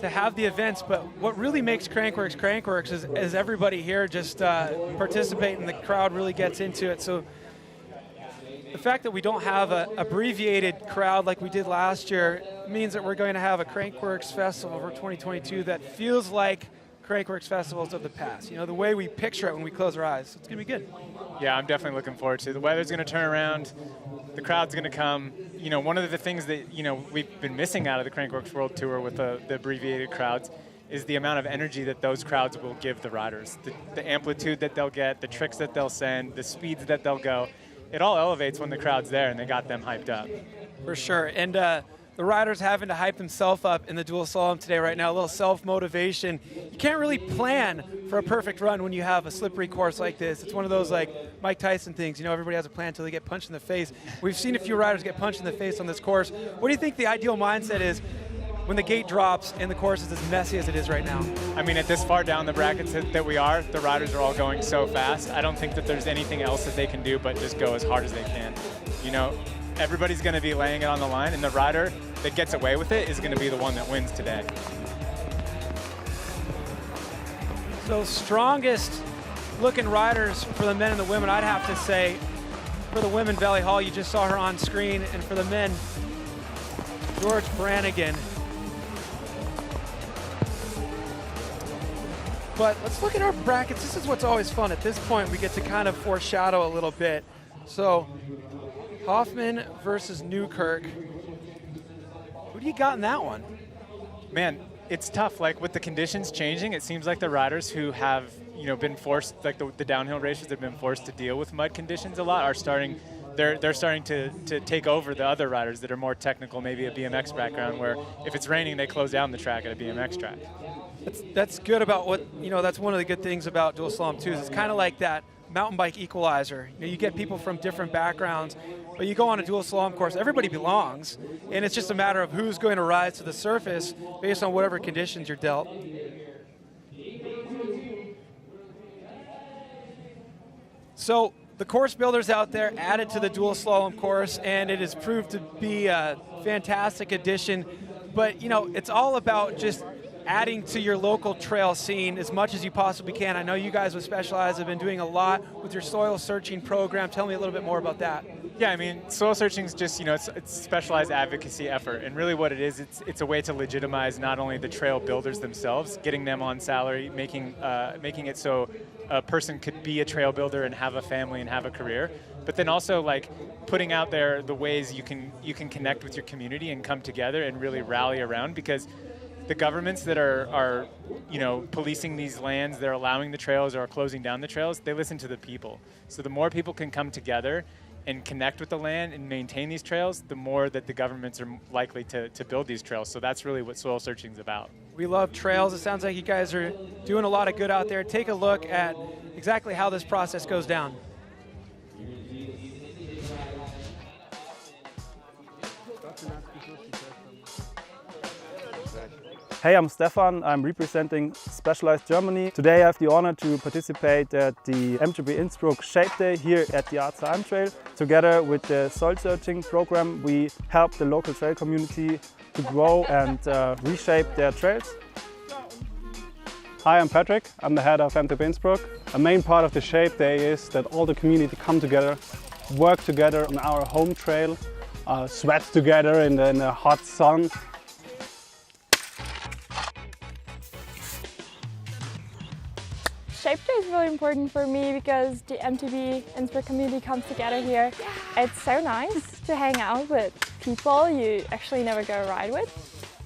have the events. But what really makes Crankworx is everybody here just participating. The crowd really gets into it. So the fact that we don't have an abbreviated crowd like we did last year means that we're going to have a Crankworx Festival for 2022 that feels like Crankworx festivals of the past. You know, the way we picture it when we close our eyes. It's going to be good. Yeah, I'm definitely looking forward to it. The weather's going to turn around. The crowd's going to come. You know, one of the things that, you know, we've been missing out of the Crankworx World Tour with the abbreviated crowds is the amount of energy that those crowds will give the riders. The amplitude that they'll get, the tricks that they'll send, the speeds that they'll go. It all elevates when the crowd's there and they got them hyped up. For sure. And the riders having to hype themselves up in the dual slalom today right now, a little self-motivation. You can't really plan for a perfect run when you have a slippery course like this. It's one of those like Mike Tyson things. You know, everybody has a plan until they get punched in the face. We've seen a few riders get punched in the face on this course. What do you think the ideal mindset is when the gate drops and the course is as messy as it is right now? I mean, at this far down the brackets that we are, the riders are all going so fast. I don't think that there's anything else that they can do but just go as hard as they can. You know, everybody's going to be laying it on the line, and the rider that gets away with it is going to be the one that wins today. So strongest looking riders for the men and the women, I'd have to say, for the women, Vali Höll, you just saw her on screen, and for the men, George Brannigan. But let's look at our brackets. This is what's always fun. At this point, we get to kind of foreshadow a little bit. So Hoffmann versus Newkirk. Who do you got in that one? Man, it's tough. Like with the conditions changing, it seems like the riders who have, you know, been forced, like the downhill racers that have been forced to deal with mud conditions a lot are starting, they're starting to take over the other riders that are more technical, maybe a BMX background, where if it's raining, they close down the track at a BMX track. That's good about what, you know, that's one of the good things about dual slalom too, is it's kind of like that mountain bike equalizer. You know, you get people from different backgrounds, but you go on a dual slalom course, everybody belongs, and it's just a matter of who's going to rise to the surface based on whatever conditions you're dealt. So the course builders out there added to the dual slalom course, and it has proved to be a fantastic addition. But, you know, it's all about just adding to your local trail scene as much as you possibly can. I know you guys with Specialized have been doing a lot with your soil searching program. Tell me a little bit more about that. Yeah, I mean, soil searching is just, you know, it's specialized advocacy effort. And really what it is, it's a way to legitimize not only the trail builders themselves, getting them on salary, making it so a person could be a trail builder and have a family and have a career, but then also like putting out there the ways you can connect with your community and come together and really rally around, because the governments that are policing these lands, they're allowing the trails or are closing down the trails, they listen to the people. So the more people can come together and connect with the land and maintain these trails, the more that the governments are likely to build these trails. So that's really what soil searching is about. We love trails. It sounds like you guys are doing a lot of good out there. Take a look at exactly how this process goes down. Hey, I'm Stefan. I'm representing Specialized Germany. Today I have the honor to participate at the MTB Innsbruck Shape Day here at the Artsheim Trail. Together with the soil searching program, we help the local trail community to grow and reshape their trails. Hi, I'm Patrick. I'm the head of MTB Innsbruck. A main part of the Shape Day is that all the community come together, work together on our home trail, sweat together in the hot sun. Shape Day is really important for me because the MTB Innsbruck community comes together here. It's so nice to hang out with people you actually never go ride with.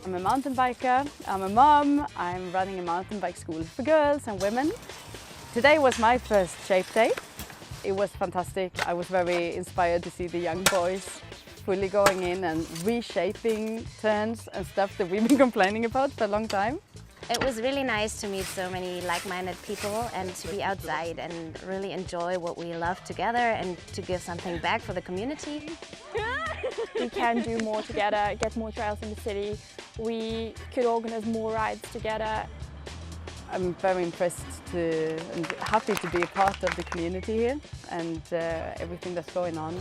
I'm a mountain biker, I'm a mom, I'm running a mountain bike school for girls and women. Today was my first Shape Day. It was fantastic. I was very inspired to see the young boys fully going in and reshaping turns and stuff that we've been complaining about for a long time. It was really nice to meet so many like-minded people and to be outside and really enjoy what we love together and to give something back for the community. We can do more together, get more trails in the city. We could organize more rides together. I'm very impressed and happy to be a part of the community here and everything that's going on.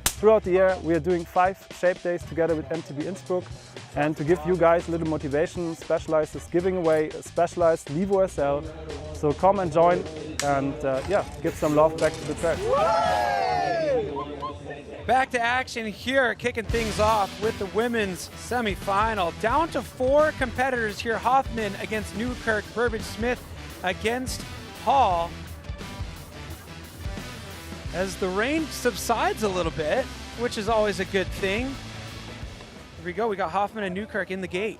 Throughout the year we are doing 5 Shape Days together with MTB Innsbruck, and to give you guys a little motivation, Specialized is giving away a Specialized Levo SL, so come and join and give some love back to the track. Back to action here, kicking things off with the women's semifinal. Down to 4 competitors here. Hoffmann against Newkirk, Burbage Smith against Hall. As the rain subsides a little bit, which is always a good thing. Here we go, we got Hoffmann and Newkirk in the gate.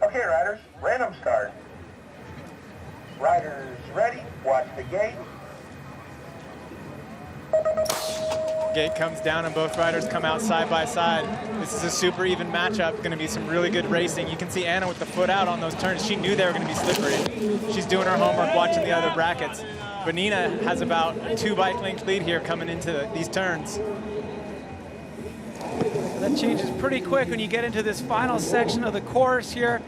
Okay, riders, random start. Riders ready, watch the gate. Gate comes down and both riders come out side by side. This is a super even matchup. Going to be some really good racing. You can see Anna with the foot out on those turns. She knew they were going to be slippery. She's doing her homework, watching the other brackets. But Nina has about a 2 bike length lead here coming into these turns. That changes pretty quick when you get into this final section of the course here.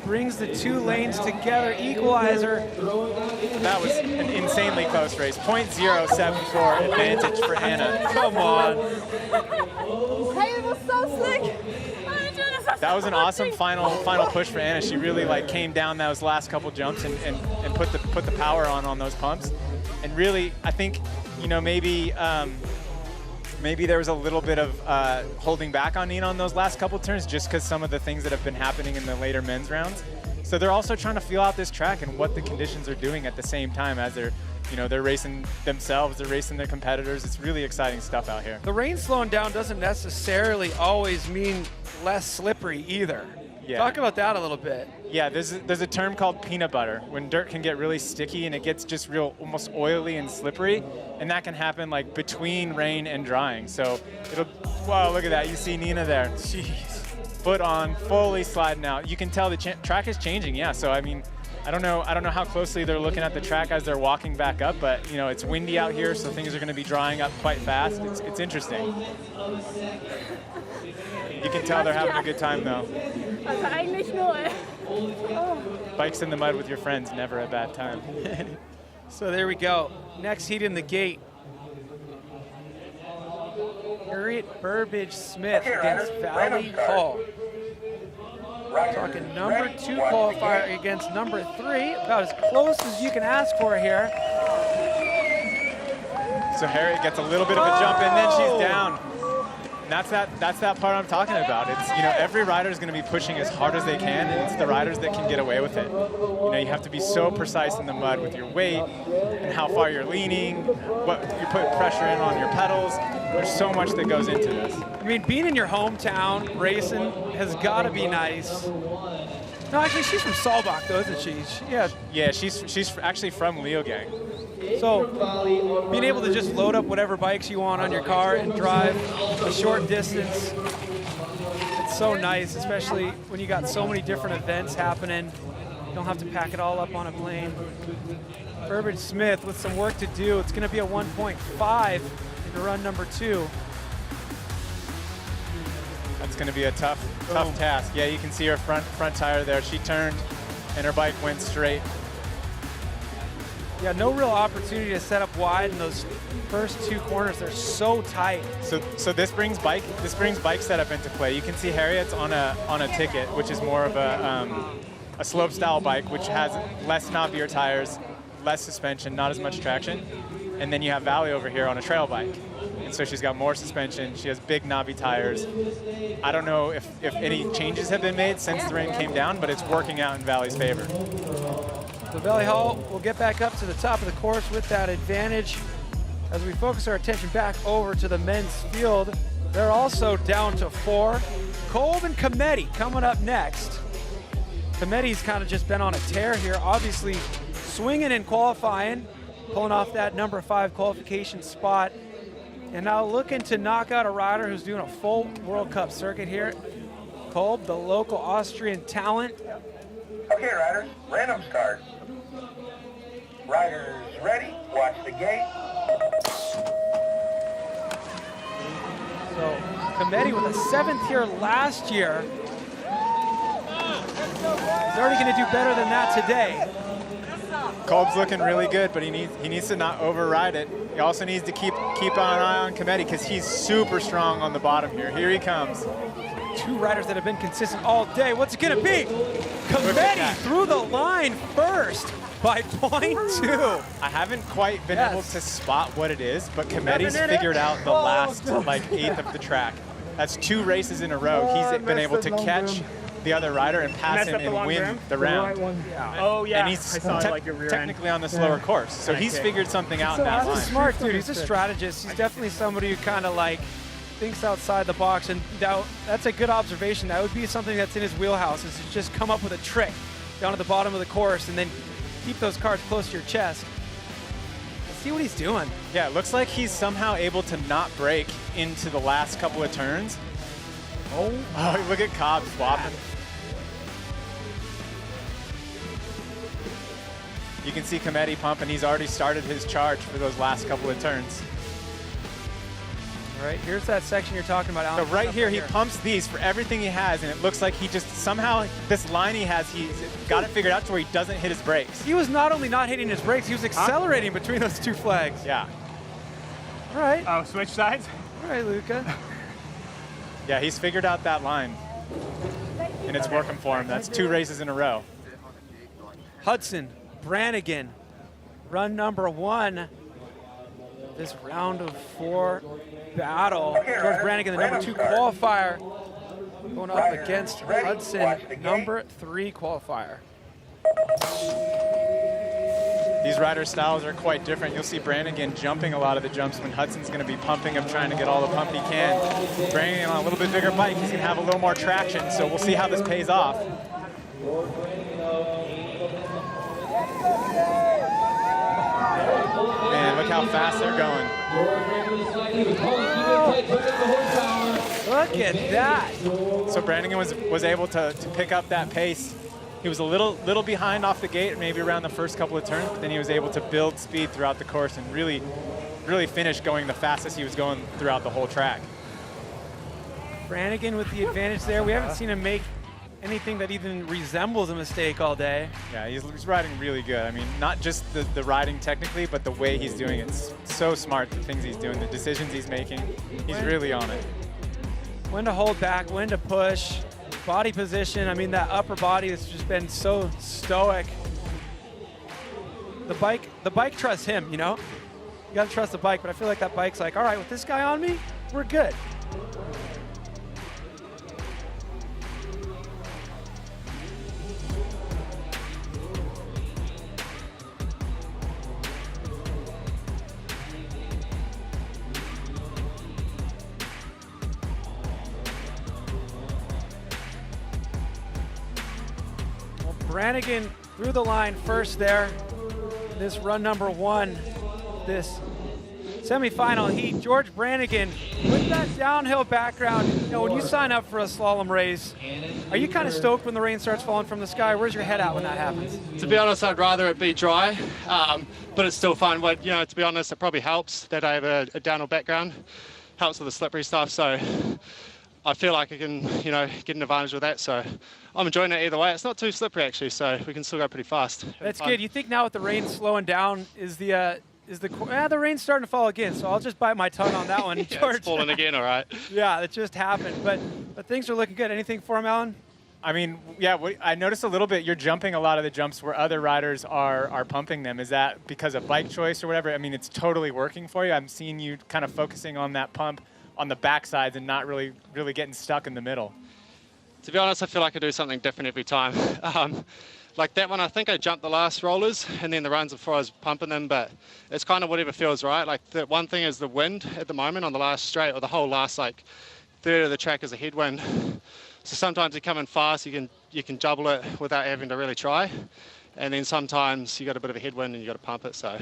Brings the 2 lanes together, equalizer. That was an insanely close race. 0.074 advantage for Anna. Come on. Hey, it was so slick. That was an awesome final push for Anna. She really came down those last couple jumps and put the power on those pumps. And really, I think, maybe there was a little bit of holding back on Nina on those last couple turns just because some of the things that have been happening in the later men's rounds. So they're also trying to feel out this track and what the conditions are doing at the same time as they're racing themselves, they're racing their competitors. It's really exciting stuff out here. The rain slowing down doesn't necessarily always mean less slippery either. Yeah. Talk about that a little bit. Yeah, there's a term called peanut butter, when dirt can get really sticky and it gets just real almost oily and slippery, and that can happen between rain and drying. So wow, look at that. You see Nina there. Jeez. Foot on, fully sliding out. You can tell the track is changing, yeah. So I mean, I don't know how closely they're looking at the track as they're walking back up, but it's windy out here, so things are going to be drying up quite fast. It's interesting. You can tell they're having a good time though. Also eigentlich nur. Bikes in the mud with your friends, never a bad time. So there we go. Next heat in the gate. Harriet Burbage Smith against Vali Höll. Talking number 2 qualifier against number 3. About as close as you can ask for here. So Harriet gets a little bit of a jump and then she's down. that's that part I'm talking about. It's, you know, every rider is going to be pushing as hard as they can, and it's the riders that can get away with it. You know, you have to be so precise in the mud with your weight and how far you're leaning, what you put pressure in on your pedals. There's so much that goes into this. I mean, being in your hometown racing has got to be nice. No, actually, she's from Saalbach, though, isn't she? Yeah, she's actually from Leogang. So being able to just load up whatever bikes you want on your car and drive a short distance, it's so nice, especially when you got so many different events happening. You don't have to pack it all up on a plane. Burbage Smith with some work to do. It's going to be a 1.5 into run number 2. That's going to be a tough task. Yeah, you can see her front tire there. She turned and her bike went straight. Yeah, no real opportunity to set up wide in those first 2 corners. They're so tight. So this brings bike setup into play. You can see Harriet's on a ticket, which is more of a slope style bike, which has less knobbier tires, less suspension, not as much traction. And then you have Vali over here on a trail bike. And so she's got more suspension. She has big knobby tires. I don't know if any changes have been made since the rain came down, but it's working out in Vali's favor. So Vali Höll will get back up to the top of the course with that advantage. As we focus our attention back over to the men's field, they're also down to 4. Kolb and Kometi coming up next. Kometi's kind of just been on a tear here, obviously swinging in qualifying, pulling off that number 5 qualification spot, and now looking to knock out a rider who's doing a full World Cup circuit here. Kolb, the local Austrian talent. Okay, riders, random start. Riders ready, watch the gate. So Kometi with a 7th here last year. He's already going to do better than that today. Kolb's looking really good, but he needs to not override it. He also needs to keep an eye on Kometi because he's super strong on the bottom here. Here he comes. 2 riders that have been consistent all day. What's it going to be? Kometi through the line first by 0.2. I haven't quite been able to spot what it is, but Kometi's figured out the last like 1/8 of the track. That's 2 races in a row. He's been able to catch the other rider and pass him and win the round. Oh yeah, and he's technically on the slower course, so he's figured something out in that line. He's a smart dude. He's a strategist. He's definitely somebody who kind of like thinks outside the box, and that's a good observation. That would be something that's in his wheelhouse, is to just come up with a trick down at the bottom of the course and then keep those cards close to your chest. Let's see what he's doing. Yeah, it looks like he's somehow able to not brake into the last couple of turns. Oh, look at Cobb swapping. You can see Kometi pumping. He's already started his charge for those last couple of turns. All right, here's that section you're talking about, Alan. So right here, he pumps these for everything he has, and it looks like he just somehow, this line he has, he's got it figured out to where he doesn't hit his brakes. He was not only not hitting his brakes, he was accelerating between those 2 flags. Yeah. All right. Oh, switch sides? All right, Luca. Yeah, he's figured out that line, and it's working for him. That's 2 races in a row. Hudson, Brannigan, run number 1. This round of 4 battle. George Brannigan, the number 2 qualifier, going up against Hudson, number 3 qualifier. These rider styles are quite different. You'll see Brannigan jumping a lot of the jumps when Hudson's going to be pumping him, trying to get all the pump he can. Brannigan on a little bit bigger bike, he's going to have a little more traction, so we'll see how this pays off. Man, look how fast they're going. Look at that. So Brannigan was able to pick up that pace. He was a little behind off the gate, maybe around the first couple of turns, but then he was able to build speed throughout the course and really finish going the fastest he was going throughout the whole track. Brannigan with the advantage there. We haven't seen him make anything that even resembles a mistake all day. Yeah, he's riding really good. I mean, not just the riding technically, but the way he's doing it. It's so smart, the things he's doing, the decisions he's making. He's really on it. When to hold back, when to push, body position. I mean, that upper body has just been so stoic. The bike trusts him, you know? You gotta trust the bike, but I feel like that bike's like, all right, with this guy on me, we're good. Brannigan through the line first there. This run number 1, this semifinal heat. George Brannigan, with that downhill background, when you sign up for a slalom race, are you kind of stoked when the rain starts falling from the sky? Where's your head at when that happens? To be honest, I'd rather it be dry, but it's still fun. But, to be honest, it probably helps that I have a downhill background. Helps with the slippery stuff, so I feel like I can, get an advantage with that. So I'm enjoying it either way. It's not too slippery, actually, so we can still go pretty fast. That's good. You think now with the rain slowing down, the rain's starting to fall again, so I'll just bite my tongue on that one, Yeah, George. it's falling again, all right. Yeah, it just happened, but things are looking good. Anything for him, Alan? I mean, yeah, I noticed a little bit you're jumping a lot of the jumps where other riders are pumping them. Is that because of bike choice or whatever? I mean, it's totally working for you. I'm seeing you kind of focusing on that pump on the backsides and not really getting stuck in the middle. To be honest, I feel like I do something different every time. Like that one, I think I jumped the last rollers and then the runs before I was pumping them, but it's kind of whatever feels right. Like the one thing is the wind at the moment on the last straight, or the whole last third of the track is a headwind. So sometimes you come in fast, you can juggle it without having to really try. And then sometimes you got a bit of a headwind and you got to pump it. So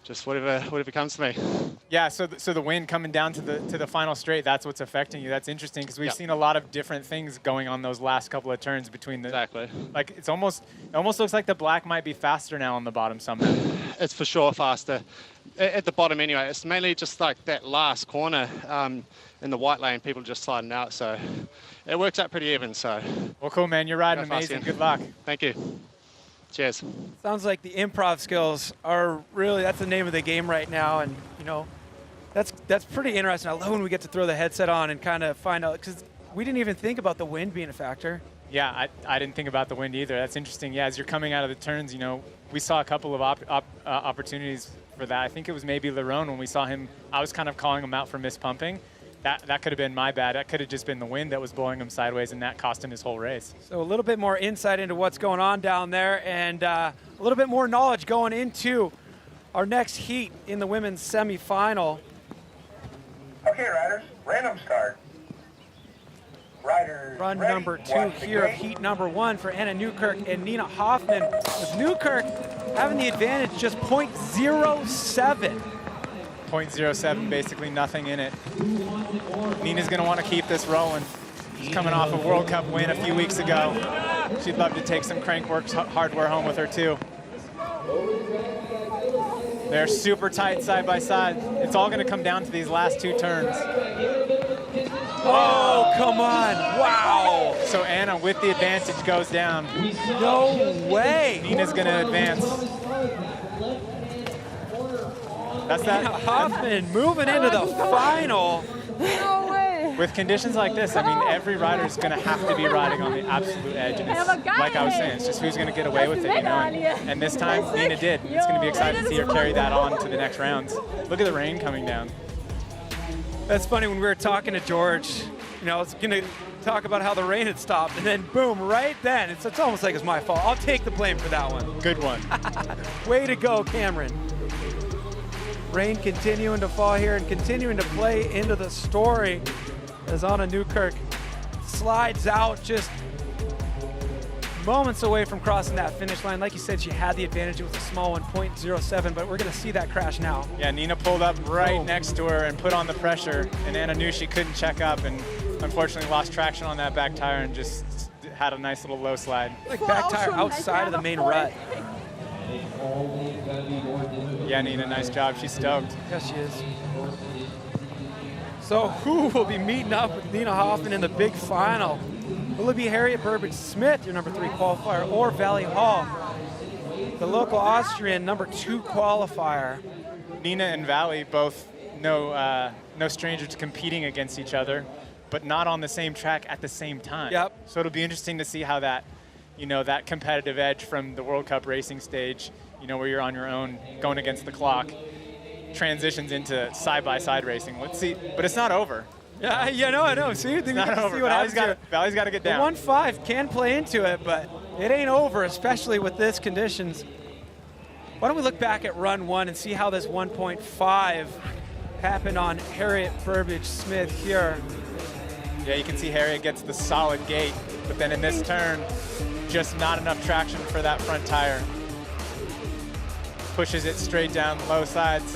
just whatever comes to me. Yeah. So the wind coming down to the final straight, that's what's affecting you. That's interesting because we've seen a lot of different things going on those last couple of turns between the. Exactly. Like it almost looks like the black might be faster now on the bottom somehow. It's for sure faster at the bottom anyway. It's mainly just like that last corner in the white lane, people just sliding out. So it works out pretty even. So. Well, cool, man. You're riding amazing. Good luck. Thank you. Cheers. Sounds like the improv skills are really, that's the name of the game right now. And, that's pretty interesting. I love when we get to throw the headset on and kind of find out, because we didn't even think about the wind being a factor. Yeah, I didn't think about the wind either. That's interesting. Yeah, as you're coming out of the turns, we saw a couple of opportunities for that. I think it was maybe Lerone when we saw him. I was kind of calling him out for mispumping. That could have been my bad. That could have just been the wind that was blowing him sideways, and that cost him his whole race. So a little bit more insight into what's going on down there, and a little bit more knowledge going into our next heat in the women's semifinal. Okay, riders, random start. Riders Run ready. number 2 Watch the here of gate. heat number 1 for Anna Newkirk and Nina Hoffmann, with Newkirk having the advantage, just 0.07. 0.07, basically nothing in it. Nina's going to want to keep this rolling. She's coming off a World Cup win a few weeks ago. She'd love to take some Crankworx hardware home with her too. They're super tight side by side. It's all going to come down to these last 2 turns. Oh, come on. Wow. So Anna, with the advantage, goes down. No way. Nina's going to advance. That's that. Nina Hoffmann moving into the final. No way. With conditions like this, I mean, every rider is going to have to be riding on the absolute edge. And it's, like I was saying, it's just who's going to get away with it, And this time, Nina did. It's going to be exciting to see her carry that on to the next rounds. Look at the rain coming down. That's funny, when we were talking to George, I was going to talk about how the rain had stopped, and then boom, right then, it's almost like it's my fault. I'll take the blame for that one. Good one. Way to go, Cameron. Rain continuing to fall here and continuing to play into the story as Anna Newkirk slides out just moments away from crossing that finish line. Like you said, she had the advantage. It was a small one, 0.07, but we're going to see that crash now. Yeah, Nina pulled up right next to her and put on the pressure, and Anna knew she couldn't check up and unfortunately lost traction on that back tire and just had a nice little low slide. Like back tire outside of the main rut. Yeah, Nina, nice job. She's stoked. Yes, she is. So who will be meeting up with Nina Hoffmann in the big final? Will it be Harriet Burbage-Smith, your number 3 qualifier, or Vali Höll, the local Austrian number 2 qualifier? Nina and Vali both no stranger to competing against each other, but not on the same track at the same time. Yep. So it'll be interesting to see how that, that competitive edge from the World Cup racing stage, where you're on your own going against the clock, transitions into side-by-side racing. Let's see, but it's not over. Yeah, I know. See, it's not over. Vali's got to get down. The 1.5 can play into it, but it ain't over, especially with this conditions. Why don't we look back at run 1 and see how this 1.5 happened on Harriet Burbage-Smith here. Yeah, you can see Harriet gets the solid gate, but then in this turn, just not enough traction for that front tire. Pushes it straight down low sides,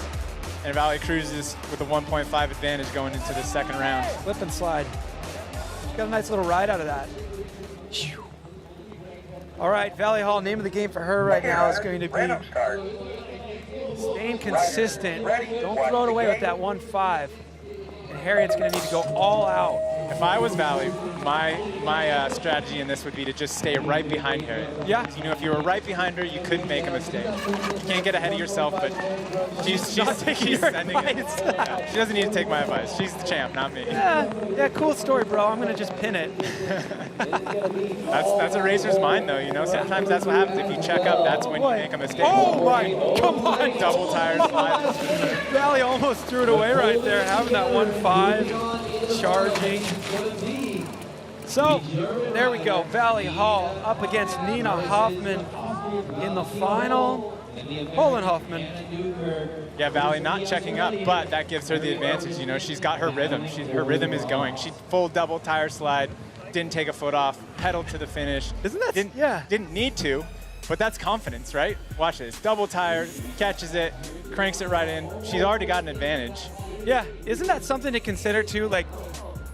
and Vali cruises with a 1.5 advantage going into the second round. Flip and slide. Got a nice little ride out of that. All right, Vali Höll, name of the game for her right now is going to be staying consistent. Don't throw it away with that 1.5. And Harriet's going to need to go all out. If I was Vali, my strategy in this would be to just stay right behind her. Yeah. You know, if you were right behind her, you couldn't make a mistake. You can't get ahead of yourself, but she's sending it. Yeah, she doesn't need to take my advice. She's the champ, not me. Yeah, cool story, bro. I'm going to just pin it. That's a racer's mind, though. You know, sometimes that's what happens. If you check up, that's when you make a mistake. Oh my, come on. Double tire slide. Vali almost threw it away right there, having that 1.5, charging. So, there we go. Vali Höll up against Nina Hoffmann in the final. Collin Hoffmann. Yeah, Vali not checking up, but that gives her the advantage. You know, she's got her rhythm. Her rhythm is going. She full double tire slide, didn't take a foot off, pedaled to the finish. Isn't that? Didn't need to, but that's confidence, right? Watch this. Double tire, catches it, cranks it right in. She's already got an advantage. Yeah, isn't that something to consider too? Like,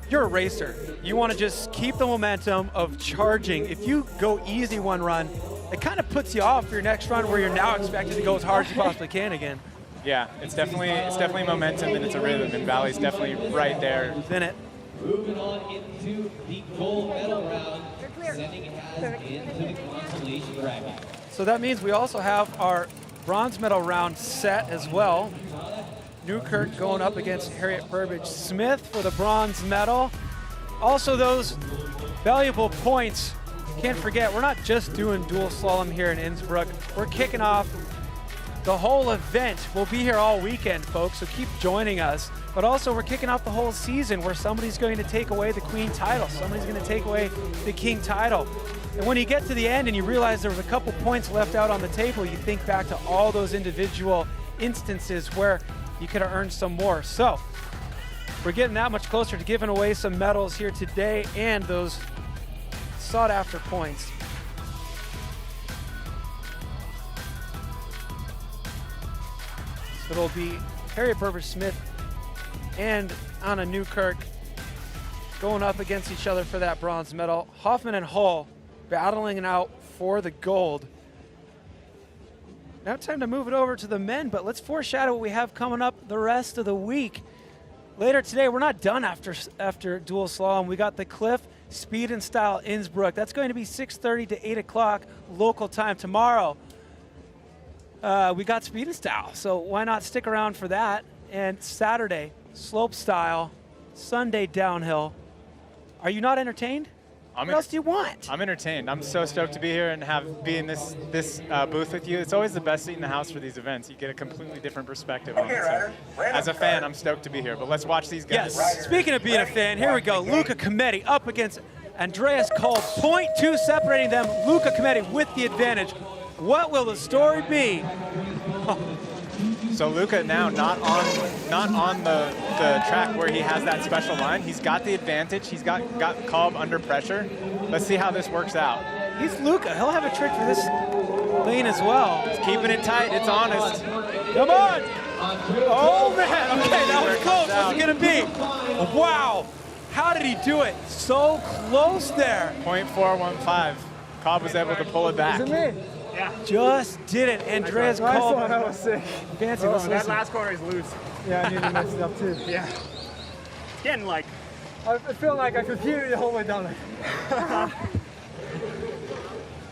you're a racer. You want to just keep the momentum of charging. If you go easy one run, it kind of puts you off for your next run where you're now expected to go as hard as you possibly can again. Yeah, it's definitely momentum and it's a rhythm, and Vali's definitely right there. It's in it. Moving on into the gold medal round, sending us into the consolation bracket. So that means we also have our bronze medal round set as well. Newkirk going up against Harriet Burbage Smith for the bronze medal. Also those valuable points. Can't forget, we're not just doing dual slalom here in Innsbruck. We're kicking off the whole event. We'll be here all weekend, folks, so keep joining us. But also we're kicking off the whole season where somebody's going to take away the queen title. Somebody's going to take away the king title. And when you get to the end and you realize there was a couple points left out on the table, you think back to all those individual instances where you could have earned some more. So we're getting that much closer to giving away some medals here today and those sought after points. So it'll be Harriet Burbage Smith and Anna Newkirk going up against each other for that bronze medal. Hoffmann and Höll battling it out for the gold. Now time to move it over to the men, but let's foreshadow what we have coming up the rest of the week. Later today, we're not done after dual slalom. We got the Cliff Speed and Style Innsbruck. That's going to be 6:30 to 8 o'clock local time tomorrow. We got Speed and Style, so why not stick around for that? And Saturday, Slope Style, Sunday Downhill. Are you not entertained? What else do you want? I'm entertained. I'm so stoked to be here and be in this booth with you. It's always the best seat in the house for these events. You get a completely different perspective on it. So, as a fan, I'm stoked to be here. But let's watch these guys. Yes. Speaking of being a fan, here we go. Luca Cometti up against Andreas Kolb. 0.2 separating them. Luca Cometti with the advantage. What will the story be? So Luca now not on the track where he has that special line. He's got the advantage. He's got Kolb under pressure. Let's see how this works out. He's Luca. He'll have a trick for this lane as well. He's keeping it tight. It's honest. Come on. Oh, man. Okay, that was close. What's it going to be? Wow. How did he do it? So close there. 0.415. Kolb was able to pull it back. Is it me? Yeah. Just did it. Andreas Kolb. Nice one. That was sick. Fancy. Oh, that last corner is loose. Yeah, I need to mix it up too. Yeah. Getting like. I feel like I could hear it the whole way down there.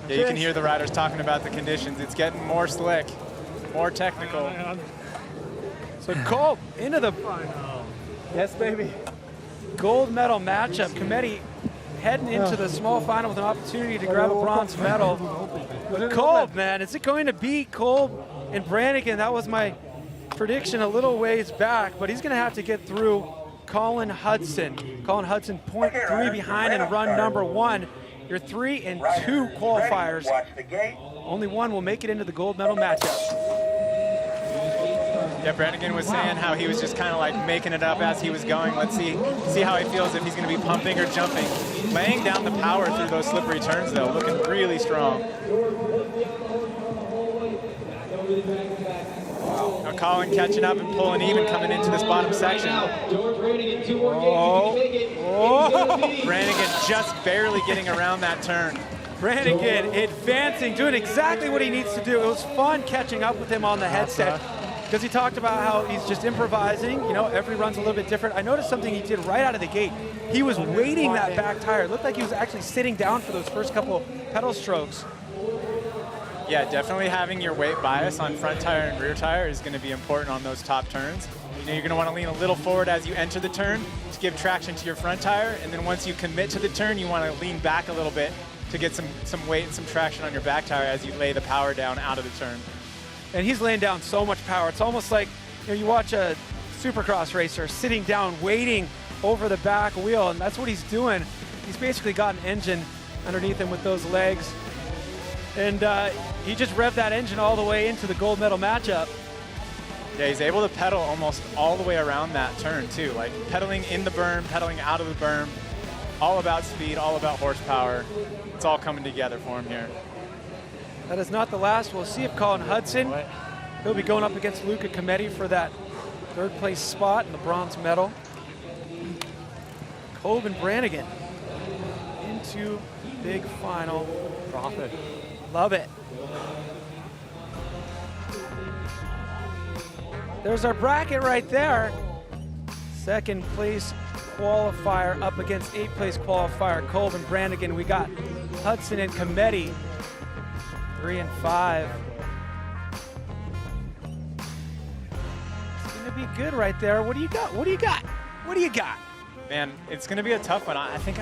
Yeah, you can hear the riders talking about the conditions. It's getting more slick, more technical. So Kolb into the yes, baby. Gold medal matchup. Cometti heading into the small final with an opportunity to grab a bronze medal. Kolb, man, is it going to be Kolb and Brannigan? That was my prediction a little ways back, but he's going to have to get through Collin Hudson. Collin Hudson 0.3 behind in run number 1. Your 3 and 2 qualifiers. Only one will make it into the gold medal matchup. Yeah, Brannigan was saying how he was just kind of like making it up as he was going. Let's see how he feels, if he's going to be pumping or jumping. Laying down the power through those slippery turns, though, looking really strong. Now Collin catching up and pulling even coming into this bottom section. Brannigan just barely getting around that turn. Brannigan advancing, doing exactly what he needs to do. It was fun catching up with him on the headset because he talked about how he's just improvising. You know, every run's a little bit different. I noticed something he did right out of the gate. He was weighting that back tire. It looked like he was actually sitting down for those first couple pedal strokes. Yeah, definitely having your weight bias on front tire and rear tire is going to be important on those top turns. You know, you're going to want to lean a little forward as you enter the turn to give traction to your front tire, and then once you commit to the turn, you want to lean back a little bit to get some weight and some traction on your back tire as you lay the power down out of the turn. And he's laying down so much power. It's almost like, you know, you watch a supercross racer sitting down, waiting over the back wheel, and that's what he's doing. He's basically got an engine underneath him with those legs. And he just revved that engine all the way into the gold medal matchup. Yeah, he's able to pedal almost all the way around that turn too, like pedaling in the berm, pedaling out of the berm. All about speed, all about horsepower. It's all coming together for him here. That is not the last. We'll see if Collin Hudson, he'll be going up against Luca Cometti for that third place spot in the bronze medal. Kolb and Brannigan into big final. Profit. Love it. There's our bracket right there. Second place qualifier up against 8th place qualifier Kolb and Brannigan. We got Hudson and Cometti, 3 and 5. It's gonna be good right there. What do you got? What do you got? What do you got? Man, it's gonna be a tough one. I think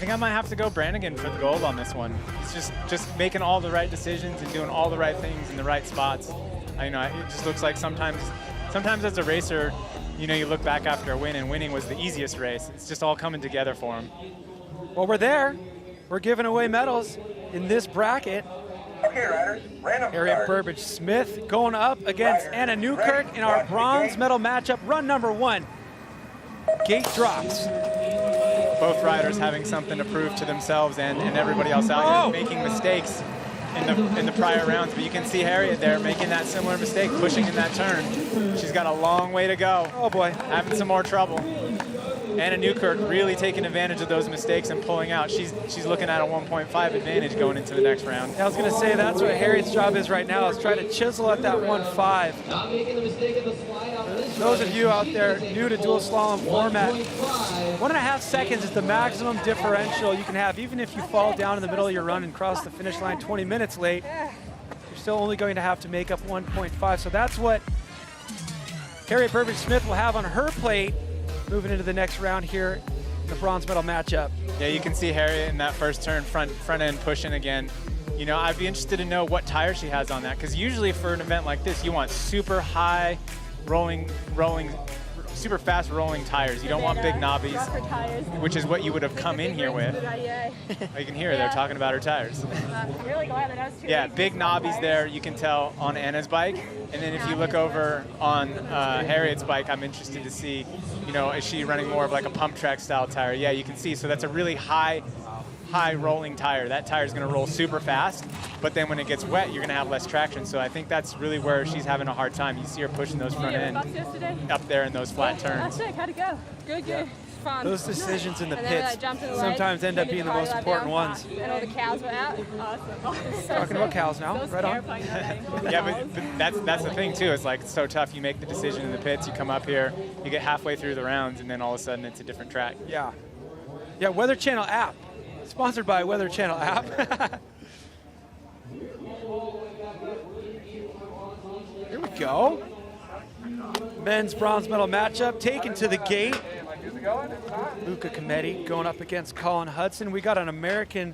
I might have to go Brannigan for the gold on this one. He's just making all the right decisions and doing all the right things in the right spots. I know it just looks like sometimes as a racer, you know, you look back after a win and winning was the easiest race. It's just all coming together for him. Well, we're there. We're giving away medals in this bracket. Okay, riders, random Harriet start. Burbage Smith going up against Anna Newkirk in our bronze medal matchup. Run number 1. Gate drops. Both riders having something to prove to themselves and everybody else out here making mistakes in the prior rounds. But you can see Harriet there making that similar mistake, pushing in that turn. She's got a long way to go. Oh boy. Having some more trouble. Anna Newkirk really taking advantage of those mistakes and pulling out. She's looking at a 1.5 advantage going into the next round. I was going to say that's what Harriet's job is right now, is try to chisel at that 1.5. Those of you out there new to dual slalom format, 1.5 seconds is the maximum differential you can have. Even if you fall down in the middle of your run and cross the finish line 20 minutes late, you're still only going to have to make up 1.5. So that's what Harriet Burbage Smith will have on her plate moving into the next round here in the bronze medal matchup. Yeah, you can see Harriet in that first turn, front end pushing again. You know, I'd be interested to know what tire she has on that, because usually for an event like this, you want super high rolling, super fast rolling tires. You don't want big knobbies, which is what you would have come in here with. You can hear her, they're talking about her tires. I'm really glad that I was too. Yeah, big knobbies there, you can tell on Anna's bike. And then if you look over on Harriet's bike, I'm interested to see, you know, is she running more of like a pump track style tire? Yeah, you can see. So that's a really high rolling tire. That tire is going to roll super fast, but then when it gets wet, you're going to have less traction. So I think that's really where she's having a hard time. You see her pushing those front end up there in those flat turns. That's it. How'd it go? Good, good. Fun. Those decisions in the And then pits I jumped in the sometimes lake, end up ended being the the most car important down, ones. And all the cows were out. Awesome. Talking about cows now, right on. Yeah, but that's the thing too. It's like, it's so tough. You make the decision in the pits, you come up here, you get halfway through the rounds, and then all of a sudden it's a different track. Yeah. Yeah, Weather Channel app. Sponsored by Weather Channel app. Here we go. Men's bronze medal matchup taken to the gate. Luca Cometti going up against Collin Hudson. We got an American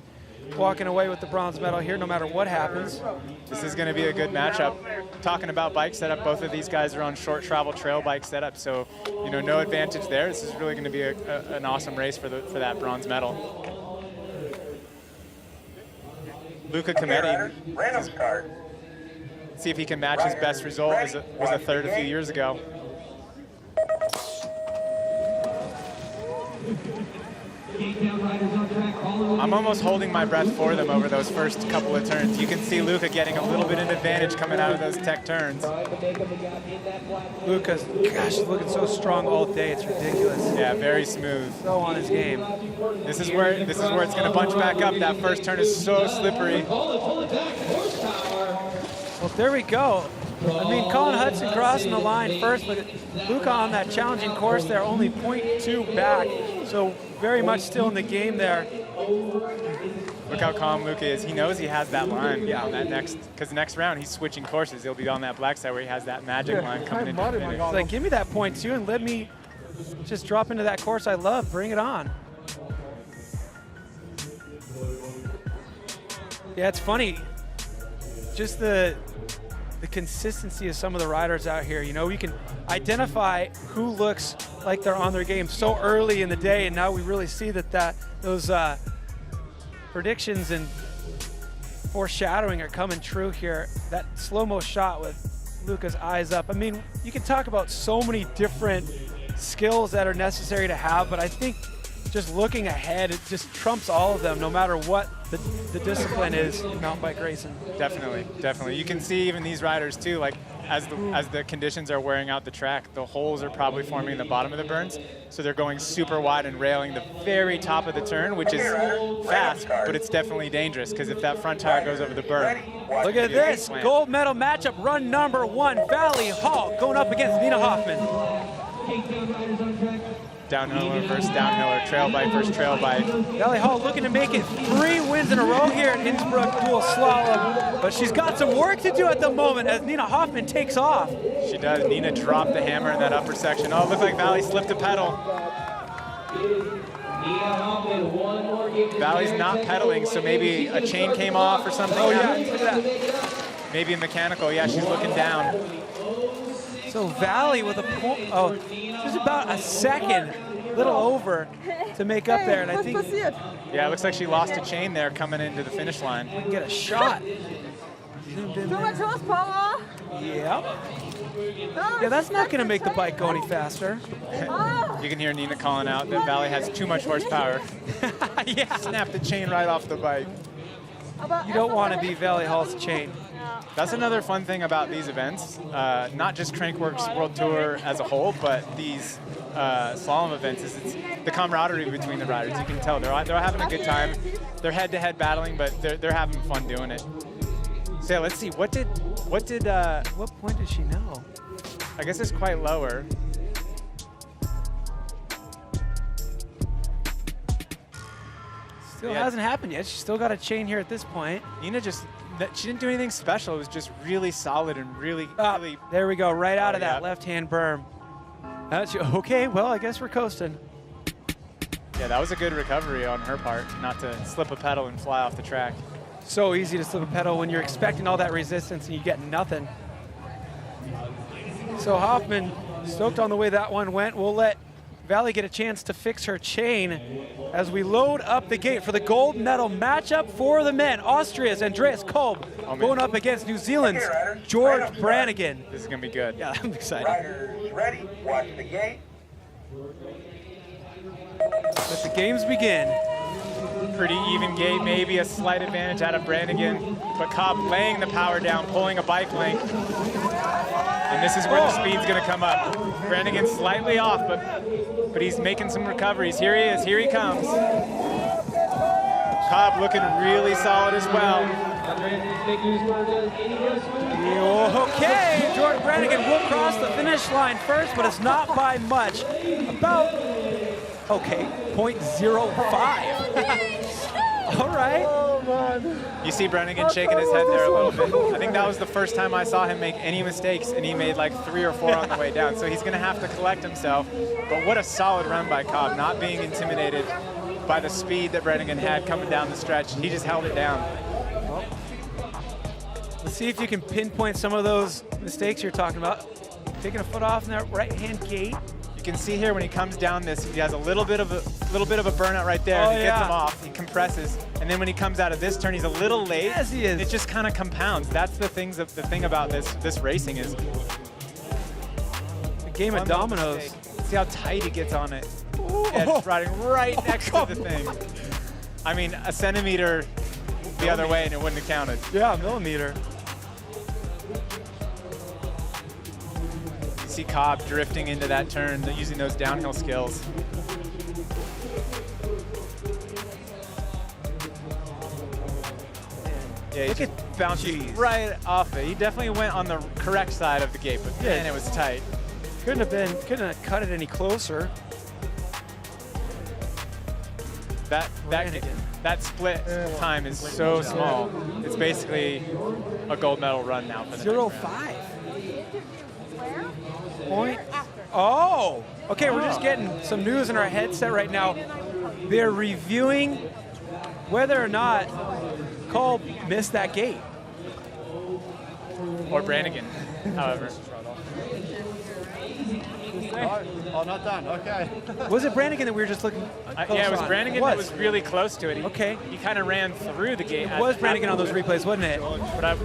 walking away with the bronze medal here no matter what happens. This is going to be a good matchup. Talking about bike setup, both of these guys are on short travel trail bike setup, so you know, no advantage there. This is really going to be an awesome race for that bronze medal. Luca Cometti. Random start. see if he can match his best result, was a third a few years ago. I'm almost holding my breath for them over those first couple of turns. You can see Luca getting a little bit of advantage coming out of those tech turns. Luca's, gosh, he's looking so strong all day. It's ridiculous. Yeah, very smooth. So on his game. This is where it's going to bunch back up. That first turn is so slippery. Well, there we go. I mean, Collin Hudson crossing the line first, but Luca on that challenging course there, only 0.2 back. So very much still in the game there. Look how calm Luca is. He knows he has that line on that because next round he's switching courses. He'll be on that black side where he has that magic line coming into the finish. It's like, give me that 0.2 and let me just drop into that course I love. Bring it on. Yeah, it's funny. Just the consistency of some of the riders out here. You know, we can identify who looks like they're on their game so early in the day, and now we really see that those predictions and foreshadowing are coming true here. That slow-mo shot with Luca's eyes up. I mean, you can talk about so many different skills that are necessary to have, but I think just looking ahead, it just trumps all of them, no matter what the discipline is in mountain bike racing. Definitely, definitely. You can see even these riders too, like as the conditions are wearing out the track, the holes are probably forming in the bottom of the berms, so they're going super wide and railing the very top of the turn, which is fast, but it's definitely dangerous because if that front tire goes over the berm. Look at this, gold medal matchup, run number 1, Vali Höll going up against Nina Hoffmann. Downhiller versus downhiller, trail bike versus trail bike. Vali Höll looking to make it 3 wins in a row here at Innsbruck Dual Slalom, but she's got some work to do at the moment as Nina Hoffmann takes off. She does. Nina dropped the hammer in that upper section. Oh, it looked like Vali slipped a pedal. Vali's not pedaling, so maybe a chain came off or something. Oh yeah, look at that. Maybe a mechanical. Yeah, she's looking down. So Vali with a point, just about a second, little over to make up there, and I think. Yeah, it looks like she lost a chain there coming into the finish line. Get a shot. Too much horsepower. Yep. Yeah, that's not going to make the bike go any faster. You can hear Nina calling out that Vali has too much horsepower. Yeah. Snapped the chain right off the bike. You don't want to be Vali Höll's chain. That's another fun thing about these events, not just Crankworx World Tour as a whole, but these slalom events, is it's the camaraderie between the riders. You can tell they're having a good time. They're head-to-head battling, but they're having fun doing it. So yeah, let's see, what point did she know? I guess it's quite lower. Still hasn't happened yet. She's still got a chain here at this point. Nina she didn't do anything special. It was just really solid and really. There we go, right out of that left-hand berm. Okay, well, I guess we're coasting. Yeah, that was a good recovery on her part, not to slip a pedal and fly off the track. So easy to slip a pedal when you're expecting all that resistance and you get nothing. So Hoffmann stoked on the way that one went. We'll let Vali get a chance to fix her chain as we load up the gate for the gold medal matchup for the men. Austria's Andreas Kolb going up against New Zealand's George Brannigan. This is going to be good. Yeah, I'm excited. Riders ready, watch the gate. Let the games begin. Pretty even gate, maybe a slight advantage out of Brannigan, but Kolb laying the power down, pulling a bike length. And this is where the speed's going to come up. Brannigan slightly off, but he's making some recoveries. Here he is, here he comes. Kolb looking really solid as well. Okay, George Brannigan will cross the finish line first, but it's not by much. About, 0.05. All right. Oh, man. You see Brannigan shaking his head there a little bit. I think that was the first time I saw him make any mistakes, and he made like 3 or 4 on the way down. So he's going to have to collect himself. But what a solid run by Kolb, not being intimidated by the speed that Brannigan had coming down the stretch. He just held it down. Well, let's see if you can pinpoint some of those mistakes you're talking about. Taking a foot off in that right-hand gate. You can see here when he comes down this, he has a little bit of a burnout right there. Oh, and he gets yeah. him off. He compresses, and then when he comes out of this turn, he's a little late. Yes, he is. It just kind of compounds. That's the thing about this racing is a game of dominoes. See how tight he gets on it. Yeah, just riding right next to the thing. I mean, a centimeter the other way, and it wouldn't have counted. Yeah, a millimeter. See Kolb drifting into that turn, using those downhill skills. Yeah, he just bounced right off it. He definitely went on the correct side of the gate, but man, it was tight. Couldn't have cut it any closer. That split time is so small. It's basically a gold medal run now for the 0.5. Point. Oh, okay. We're just getting some news in our headset right now. They're reviewing whether or not Kolb missed that gate. Or Brannigan, however. Oh, not done. Okay. Was it Brannigan that we were just looking close Yeah, it was on? Brannigan that was really close to it. Okay. He kind of ran through the gate. It was Brannigan on those replays, wasn't it? But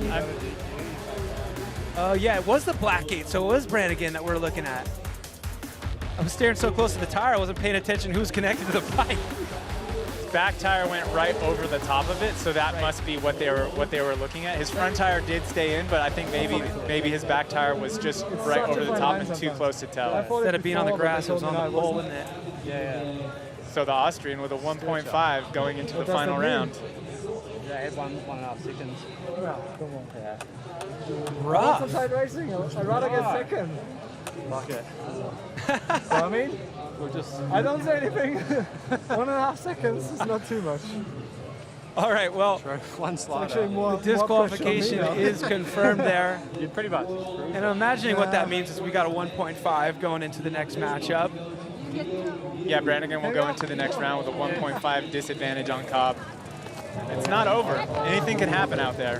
yeah, it was the black gate, so it was Brannigan that we're looking at. I was staring so close to the tire, I wasn't paying attention who was connected to the bike. Back tire went right over the top of it, so that must be what they were looking at. His front tire did stay in, but I think maybe his back tire was just right over the top and too close to tell. Instead of being on the grass, it was on the pole, wasn't it? Yeah. So the Austrian with a 1.5 going into the final round. Yeah, I had 1.5 seconds. Well, come on. Yeah. Rough. Lots of tight racing. I'd rather get second. Fuck it. So I mean, I don't say anything. 1.5 seconds is not too much. All right, well, one slide. The disqualification is confirmed there. Pretty much. And I'm imagining what that means is we got a 1.5 going into the next matchup. Yeah, Brannigan will go into the next round with a 1.5 disadvantage on Kolb. It's not over. Anything can happen out there.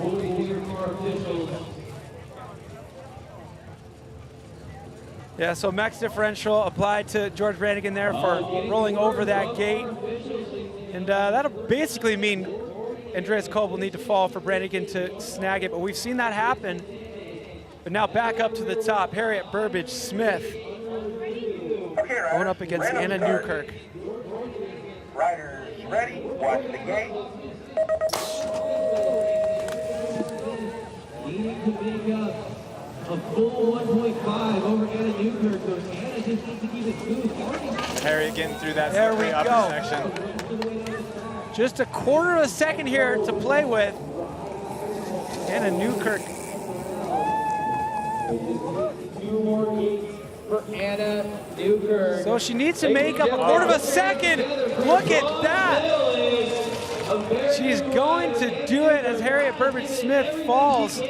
Yeah, so max differential applied to George Brannigan there for rolling over that gate. And that'll basically mean Andreas Kolb will need to fall for Brannigan to snag it, but we've seen that happen. But now back up to the top, Harriet Burbage-Smith going up against Anna Newkirk. Riders ready, watch the gate. A full 1.5 over Anna Newkirk, so Anna just needs to keep it smooth. Harriet getting through that There we upper go. section. Just a quarter of a second here to play with. Anna Newkirk. 2 more gates for Anna Newkirk. So she needs to make up a quarter of a second. Look at that. She's going to do it as Harriet Burbage-Smith falls.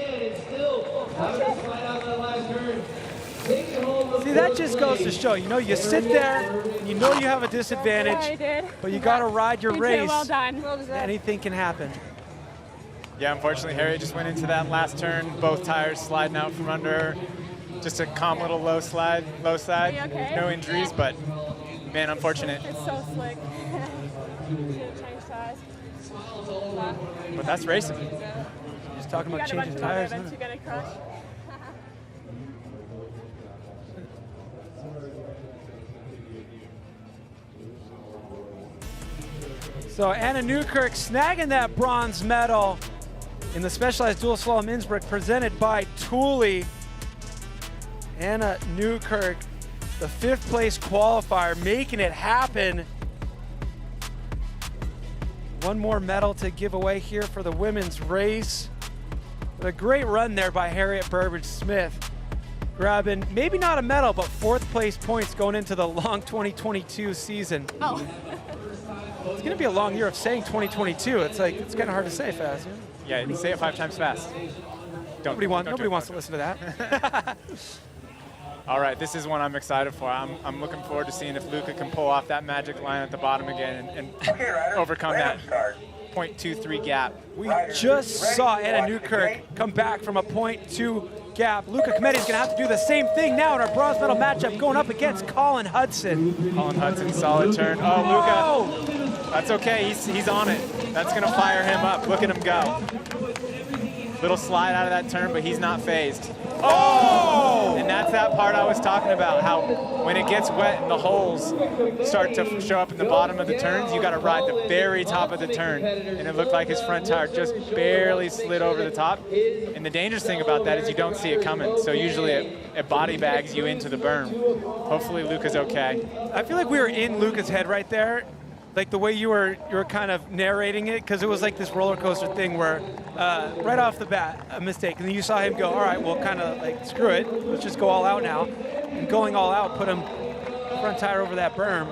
See, that just goes to show, you know, you sit there, you know you have a disadvantage, but you got to ride your race. Well done. Anything can happen. Yeah, unfortunately, Harriet just went into that last turn, both tires sliding out from under her. Just a calm little low side. Okay? No injuries, but man, unfortunate. It's so slick. Change tires. But that's racing. Just talking about changing tires. You're gonna crush. So Anna Newkirk snagging that bronze medal in the Specialized Dual Slalom Innsbruck presented by Thule. Anna Newkirk, the 5th place qualifier, making it happen. One more medal to give away here for the women's race. But a great run there by Harriet Burbage-Smith, grabbing maybe not a medal, but 4th place points going into the long 2022 season. Oh. It's going to be a long year of saying 2022. It's like, it's kind of hard to say fast. Yeah, you say it 5 times fast. Nobody wants to listen to that. All right, this is one I'm excited for. I'm looking forward to seeing if Luca can pull off that magic line at the bottom again and overcome that 0.23 gap. We just saw Anna Newkirk come back from a 0.2 gap. Luca Cometi's gonna have to do the same thing now in our bronze medal matchup going up against Collin Hudson. Collin Hudson, solid turn. Oh, Luca, that's okay, he's on it. That's gonna fire him up, look at him go. Little slide out of that turn, but he's not phased. Oh! And that's that part I was talking about, how when it gets wet and the holes start to show up in the bottom of the turns, you gotta ride the very top of the turn. And it looked like his front tire just barely slid over the top. And the dangerous thing about that is you don't see it coming. So usually it body bags you into the berm. Hopefully Luca's okay. I feel like we were in Luca's head right there. Like the way you were kind of narrating it, because it was like this roller coaster thing where right off the bat, a mistake, and then you saw him go, all right, well, kind of like, screw it, let's just go all out now. And going all out put him front tire over that berm.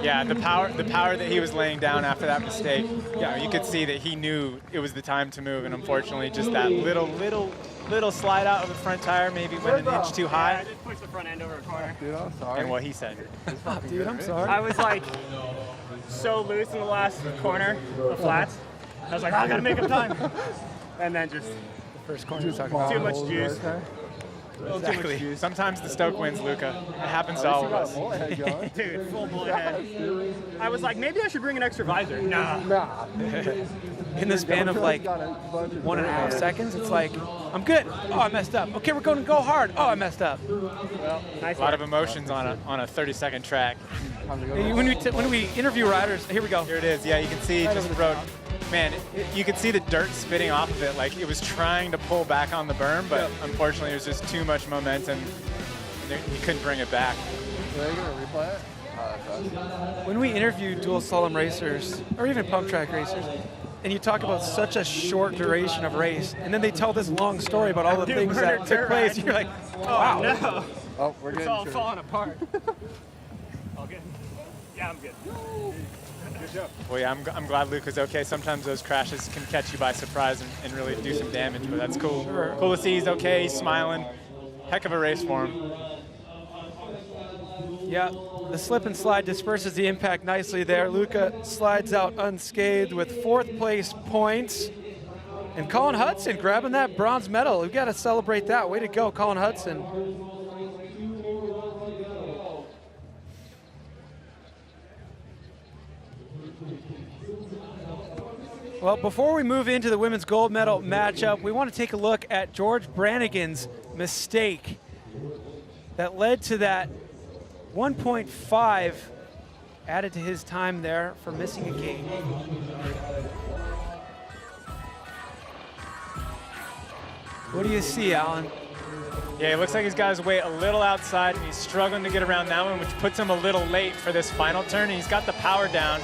Yeah, the power that he was laying down after that mistake, yeah, you could see that he knew it was the time to move, and unfortunately just that little slide out of the front tire maybe went an inch too high. Yeah, I just pushed the front end over a corner. Dude, I'm sorry. And what he said. Dude, I'm sorry. I was like so loose in the last corner of flats. I was like, I gotta make up time. And then just the first corner. Too much juice. Exactly. Sometimes the stoke wins, Luca. It happens to all of us. Dude, full bullet head. I was like, maybe I should bring an extra visor. Nah. In the span of like 1.5 seconons, it's like, I'm good. Oh, I messed up. Okay, we're going to go hard. Oh, I messed up. Well, nice a lot of emotions on a 30-second track. When we interview riders, here we go. Here it is. Yeah, you can see just rode. Man, you could see the dirt spitting off of it, like it was trying to pull back on the berm, but unfortunately there's just too much momentum. He couldn't bring it back. Are they going to replay it? When we interview dual slalom racers, or even pump track racers, and you talk about such a short duration of race, and then they tell this long story about all the things that took place, you're like, wow. Oh, no. Oh, we're It's getting all falling apart. All good? Yeah, I'm good. Well, yeah, I'm glad Luca's okay. Sometimes those crashes can catch you by surprise and really do some damage, but that's cool. Sure. Cool to see he's okay, he's smiling. Heck of a race for him. Yeah, the slip and slide disperses the impact nicely there. Luca slides out unscathed with 4th place points. And Collin Hudson grabbing that bronze medal. We've got to celebrate that. Way to go, Collin Hudson. Well, before we move into the women's gold medal matchup, we want to take a look at George Brannigan's mistake that led to that 1.5 added to his time there for missing a gate. What do you see, Alan? Yeah, it looks like he's got his weight a little outside, and he's struggling to get around that one, which puts him a little late for this final turn. And he's got the power down,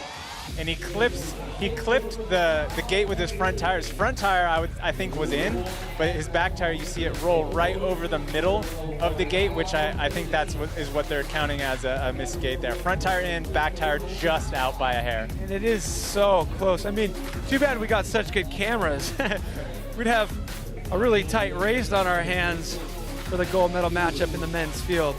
and he clipped the gate with his front tire. His front tire, I think, was in, but his back tire, you see it roll right over the middle of the gate, which I think is what they're counting as a missed gate there. Front tire in, back tire just out by a hair. And it is so close. I mean, too bad we got such good cameras. We'd have a really tight race on our hands for the gold medal matchup in the men's field.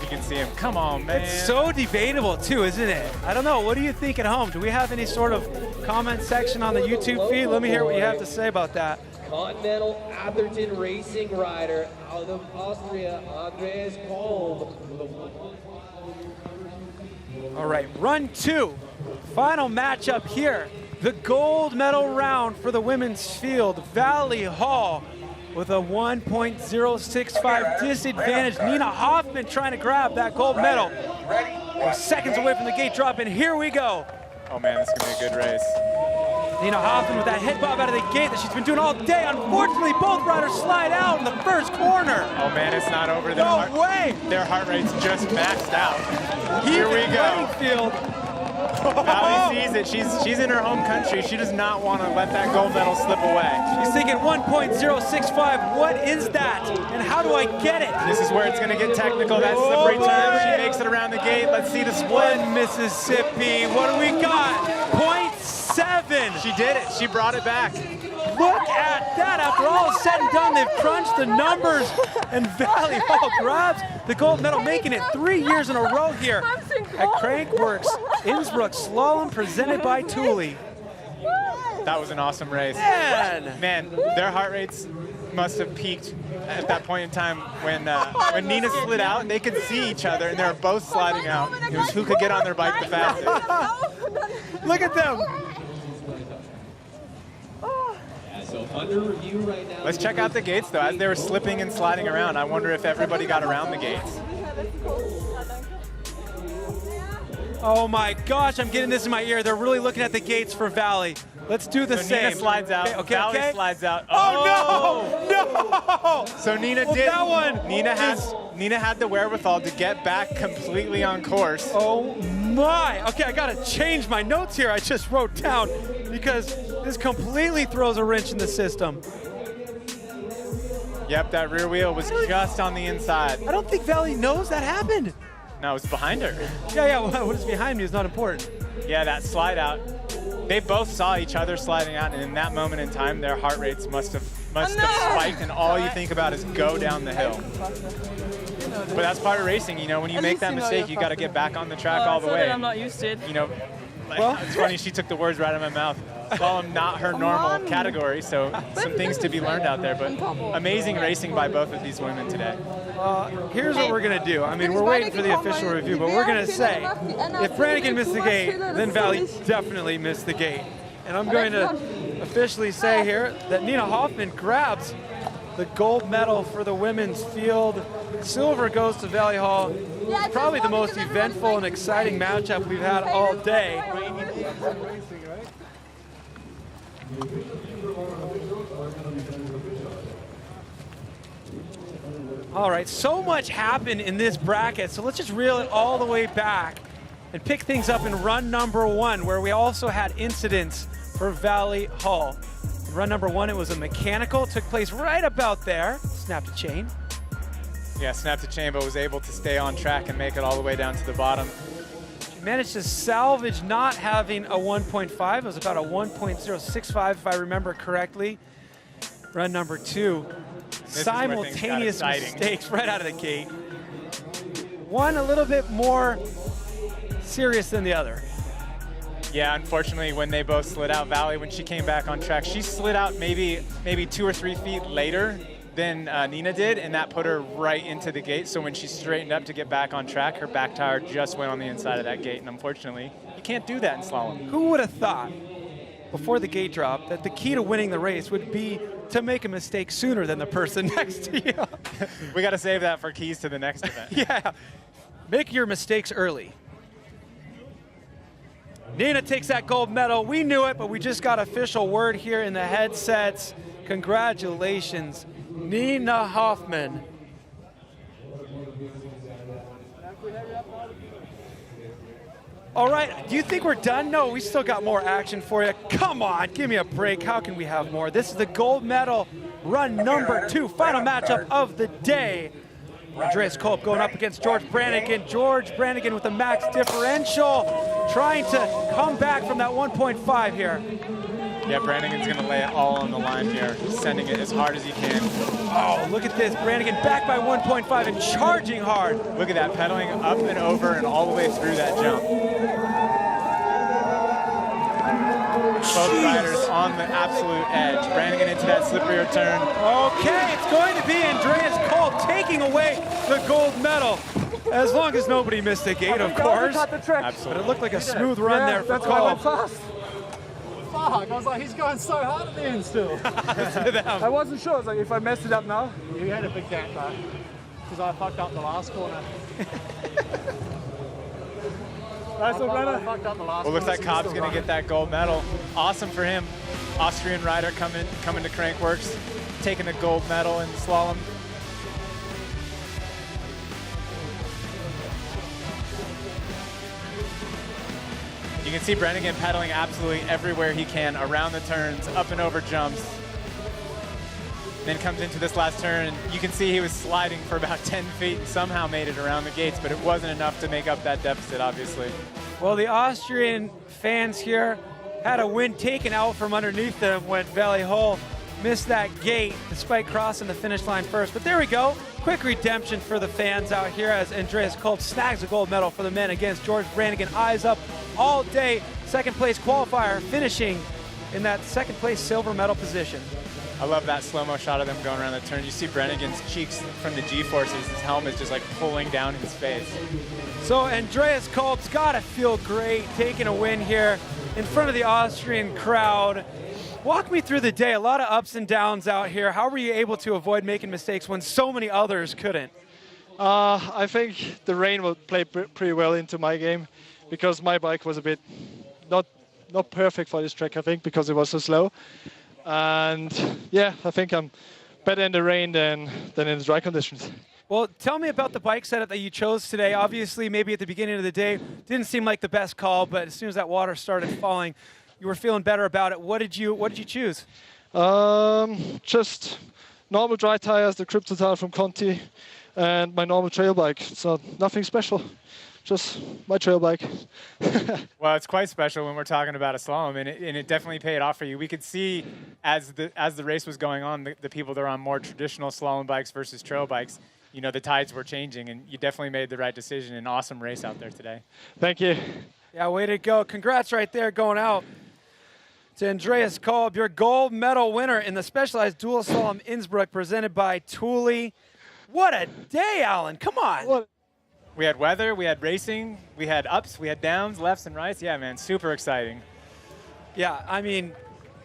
You can see him. Come on, man. It's so debatable, too, isn't it? I don't know. What do you think at home? Do we have any sort of comment section on the YouTube feed? Let me hear what you have to say about that. Continental Atherton racing rider out of Austria, Andreas Kolb. All right, run 2. Final matchup here. The gold medal round for the women's field. Vali Höll with a 1.065 disadvantage. Nina Hoffmann trying to grab that gold medal. We're seconds away from the gate drop, and here we go. Oh man, this is gonna be a good race. Nina Hoffmann with that head bob out of the gate that she's been doing all day. Unfortunately, both riders slide out in the first corner. Oh man, it's not over. No way! Their heart rate's just maxed out. Here we go. Field. Vali sees it. She's in her home country. She does not want to let that gold medal slip away. She's thinking 1.065. What is that? And how do I get it? This is where it's going to get technical. That slippery turn. She makes it around the gate. Let's see the split. Mississippi. What do we got? 0.7. She did it. She brought it back. Look at that. After all is said and done, they've crunched the numbers, and Vali Höll grabs the gold medal, making it 3 years in a row here at Crankworx Innsbruck Slalom, presented by Thule. That was an awesome race. Man, their heart rates, must have peaked at that point in time when Nina slid out. They could see each other, and they were both sliding out. It was who could get on their bike the fastest. Look at them. So under review right now. Let's check out the gates, though. As they were slipping and sliding around, I wonder if everybody got around the gates. Oh my gosh, I'm getting this in my ear. They're really looking at the gates for Vali. Let's do the same. Nina slides out. Okay, Vali slides out. Oh, no! No! So Nina well, did. That one. Nina had the wherewithal to get back completely on course. Oh my! Okay, I gotta change my notes here. I just wrote down because this completely throws a wrench in the system. Yep, that rear wheel was just on the inside. I don't think Vali knows that happened. No, it was behind her. Yeah, what is behind me is not important. Yeah, that slide out. They both saw each other sliding out, and in that moment in time, their heart rates must have spiked, and all you think about is go down the hill. But that's part of racing, you know. When you make that mistake, you got to get back on the track all the way. I'm not used to it. You know, it's funny. She took the words right out of my mouth. Slalom, not her normal category, so some things to be learned out there. But amazing racing by both of these women today. Here's what we're gonna do. I mean, we're waiting for the official review, but we're gonna say if Brannigan missed the gate, then Vali definitely missed the gate. And I'm going to officially say here that Nina Hoffmann grabs the gold medal for the women's field. Silver goes to Vali Höll. Probably the most eventful and exciting matchup we've had all day. All right, so much happened in this bracket, so let's just reel it all the way back and pick things up in run number 1, where we also had incidents for Vali Höll. In run number 1, it was a mechanical, took place right about there, snapped a chain. Yeah, snapped a chain, but was able to stay on track and make it all the way down to the bottom. She managed to salvage not having a 1.5. It was about a 1.065, if I remember correctly. Run number 2. Simultaneous mistakes right out of the gate. One a little bit more serious than the other. Yeah, unfortunately, when they both slid out, Vali, when she came back on track, she slid out maybe 2 or 3 feet later than Nina did, and that put her right into the gate. So when she straightened up to get back on track, her back tire just went on the inside of that gate, and unfortunately, you can't do that in slalom. Who would have thought before the gate drop that the key to winning the race would be to make a mistake sooner than the person next to you? We got to save that for keys to the next event. Yeah, make your mistakes early. Nina takes that gold medal. We knew it, but we just got official word here in the headsets. Congratulations, Nina Hoffmann. All right, do you think we're done? No, we still got more action for you. Come on, give me a break. How can we have more? This is the gold medal run number 2, final matchup of the day. Andreas Kolb going up against George Brannigan. George Brannigan with a max differential, trying to come back from that 1.5 here. Yeah, Brannigan's going to lay it all on the line here, sending it as hard as he can. Oh, look at this. Brannigan back by 1.5 and charging hard. Look at that, pedaling up and over and all the way through that jump. Both riders on the absolute edge. Brannigan into that slippery return. Okay, it's going to be Andreas Kolb taking away the gold medal. As long as nobody missed the gate, of course. Absolutely. But it looked like a smooth run there for Kolb. Fuck, I was like, he's going so hard at the end still. I wasn't sure. I was like, if I messed it up now. You had a big gap though, because I fucked up the last corner. Well, looks like Kolb's going to get that gold medal. Awesome for him. Austrian rider coming to Crankworx, taking a gold medal in slalom. You can see Brannigan pedaling absolutely everywhere he can, around the turns, up and over jumps. Then comes into this last turn, and you can see he was sliding for about 10 feet and somehow made it around the gates, but it wasn't enough to make up that deficit, obviously. Well, the Austrian fans here had a wind taken out from underneath them when Vali Höll missed that gate despite crossing the finish line first. But there we go. Quick redemption for the fans out here as Andreas Kolb snags a gold medal for the men against George Brannigan. Eyes up all day. Second place qualifier finishing in that second place silver medal position. I love that slow-mo shot of them going around the turn. You see Brannigan's cheeks from the G-forces. His helmet just like pulling down his face. So Andreas Kolb's got to feel great taking a win here in front of the Austrian crowd. Walk me through the day. A lot of ups and downs out here. How were you able to avoid making mistakes when so many others couldn't? I think the rain will play pretty well into my game because my bike was a bit not perfect for this track, I think, because it was so slow. And yeah, I think I'm better in the rain than in the dry conditions. Well, tell me about the bike setup that you chose today. Obviously, maybe at the beginning of the day, didn't seem like the best call, but as soon as that water started falling, you were feeling better about it. What did you choose? Just normal dry tires, the Crypto tire from Conti, and my normal trail bike. So nothing special, just my trail bike. Well, it's quite special when we're talking about a slalom, and it definitely paid off for you. We could see as the race was going on, the people that are on more traditional slalom bikes versus trail bikes, you know, the tides were changing, and you definitely made the right decision. An awesome race out there today. Thank you. Yeah, way to go. Congrats right there going out to Andreas Kolb, your gold medal winner in the Specialized Dual Slalom Innsbruck presented by Thule. What a day, Alan. Come on. We had weather, we had racing, we had ups, we had downs, lefts and rights. Yeah, man, super exciting. Yeah, I mean,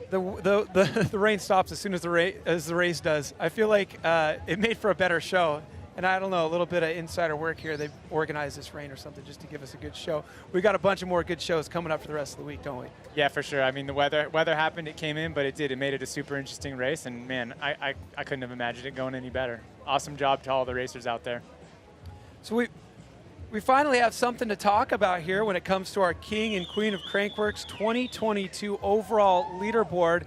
the rain stops as soon as the race does. I feel like it made for a better show. And I don't know, a little bit of insider work here. They've organized this rain or something just to give us a good show. We got a bunch of more good shows coming up for the rest of the week, don't we? Yeah, for sure. I mean, the weather happened, it came in, but it did. It made it a super interesting race. And man, I couldn't have imagined it going any better. Awesome job to all the racers out there. So we finally have something to talk about here when it comes to our King and Queen of Crankworx 2022 overall leaderboard.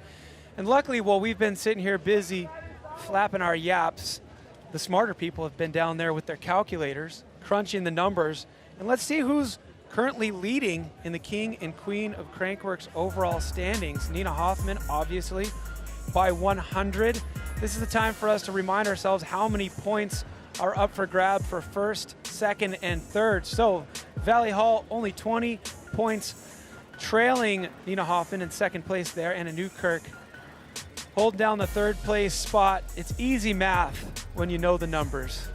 And luckily, while we've been sitting here busy flapping our yaps, the smarter people have been down there with their calculators, crunching the numbers. And let's see who's currently leading in the King and Queen of Crankworx overall standings. Nina Hoffmann, obviously, by 100. This is the time for us to remind ourselves how many points are up for grab for first, second, and third. So Vali Höll only 20 points, trailing Nina Hoffmann in second place there, and Newkirk holding down the third place spot. It's easy math when you know the numbers.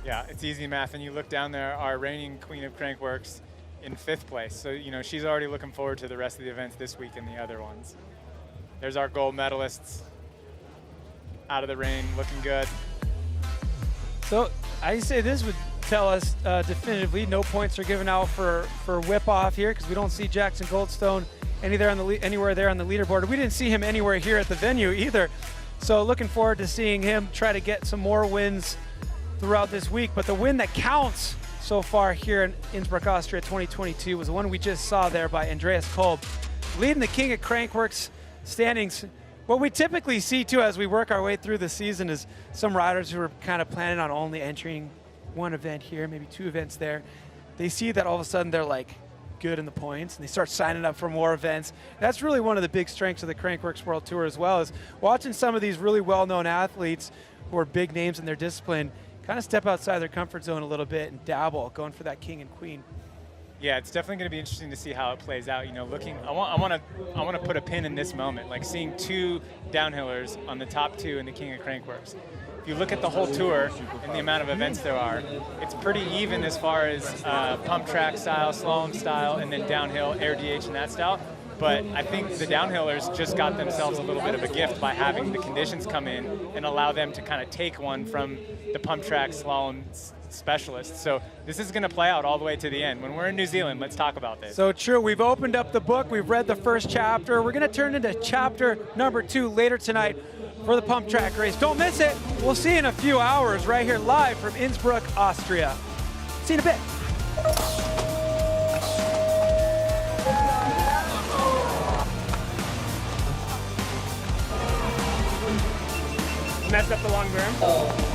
Yeah, it's easy math. And you look down there, our reigning Queen of Crankworx in 5th place. So, you know, she's already looking forward to the rest of the events this week and the other ones. There's our gold medalists out of the rain, looking good. So I say this would tell us definitively no points are given out for whip off here because we don't see Jackson Goldstone anywhere there on the leaderboard. We didn't see him anywhere here at the venue either. So looking forward to seeing him try to get some more wins throughout this week. But the win that counts so far here in Innsbruck, Austria 2022 was the one we just saw there by Andreas Kolb, leading the King of Crankworx standings. What we typically see too as we work our way through the season is some riders who are kind of planning on only entering one event here, maybe 2 events there. They see that all of a sudden they're like good in the points and they start signing up for more events. That's really one of the big strengths of the Crankworx World Tour as well, is watching some of these really well-known athletes who are big names in their discipline kind of step outside their comfort zone a little bit and dabble, going for that King and Queen. Yeah, it's definitely going to be interesting to see how it plays out. You know, I want to put a pin in this moment, like seeing 2 downhillers on the top 2 in the King of Crankworx. If you look at the whole tour and the amount of events there are, it's pretty even as far as pump track style, slalom style, and then downhill, air DH and that style. But I think the downhillers just got themselves a little bit of a gift by having the conditions come in and allow them to kind of take one from the pump track slalom specialists. So this is going to play out all the way to the end. When we're in New Zealand, let's talk about this. So true. We've opened up the book. We've read the first chapter. We're going to turn into chapter number 2 later tonight for the pump track race. Don't miss it. We'll see you in a few hours right here live from Innsbruck, Austria. See you in a bit. Messed up the long berm.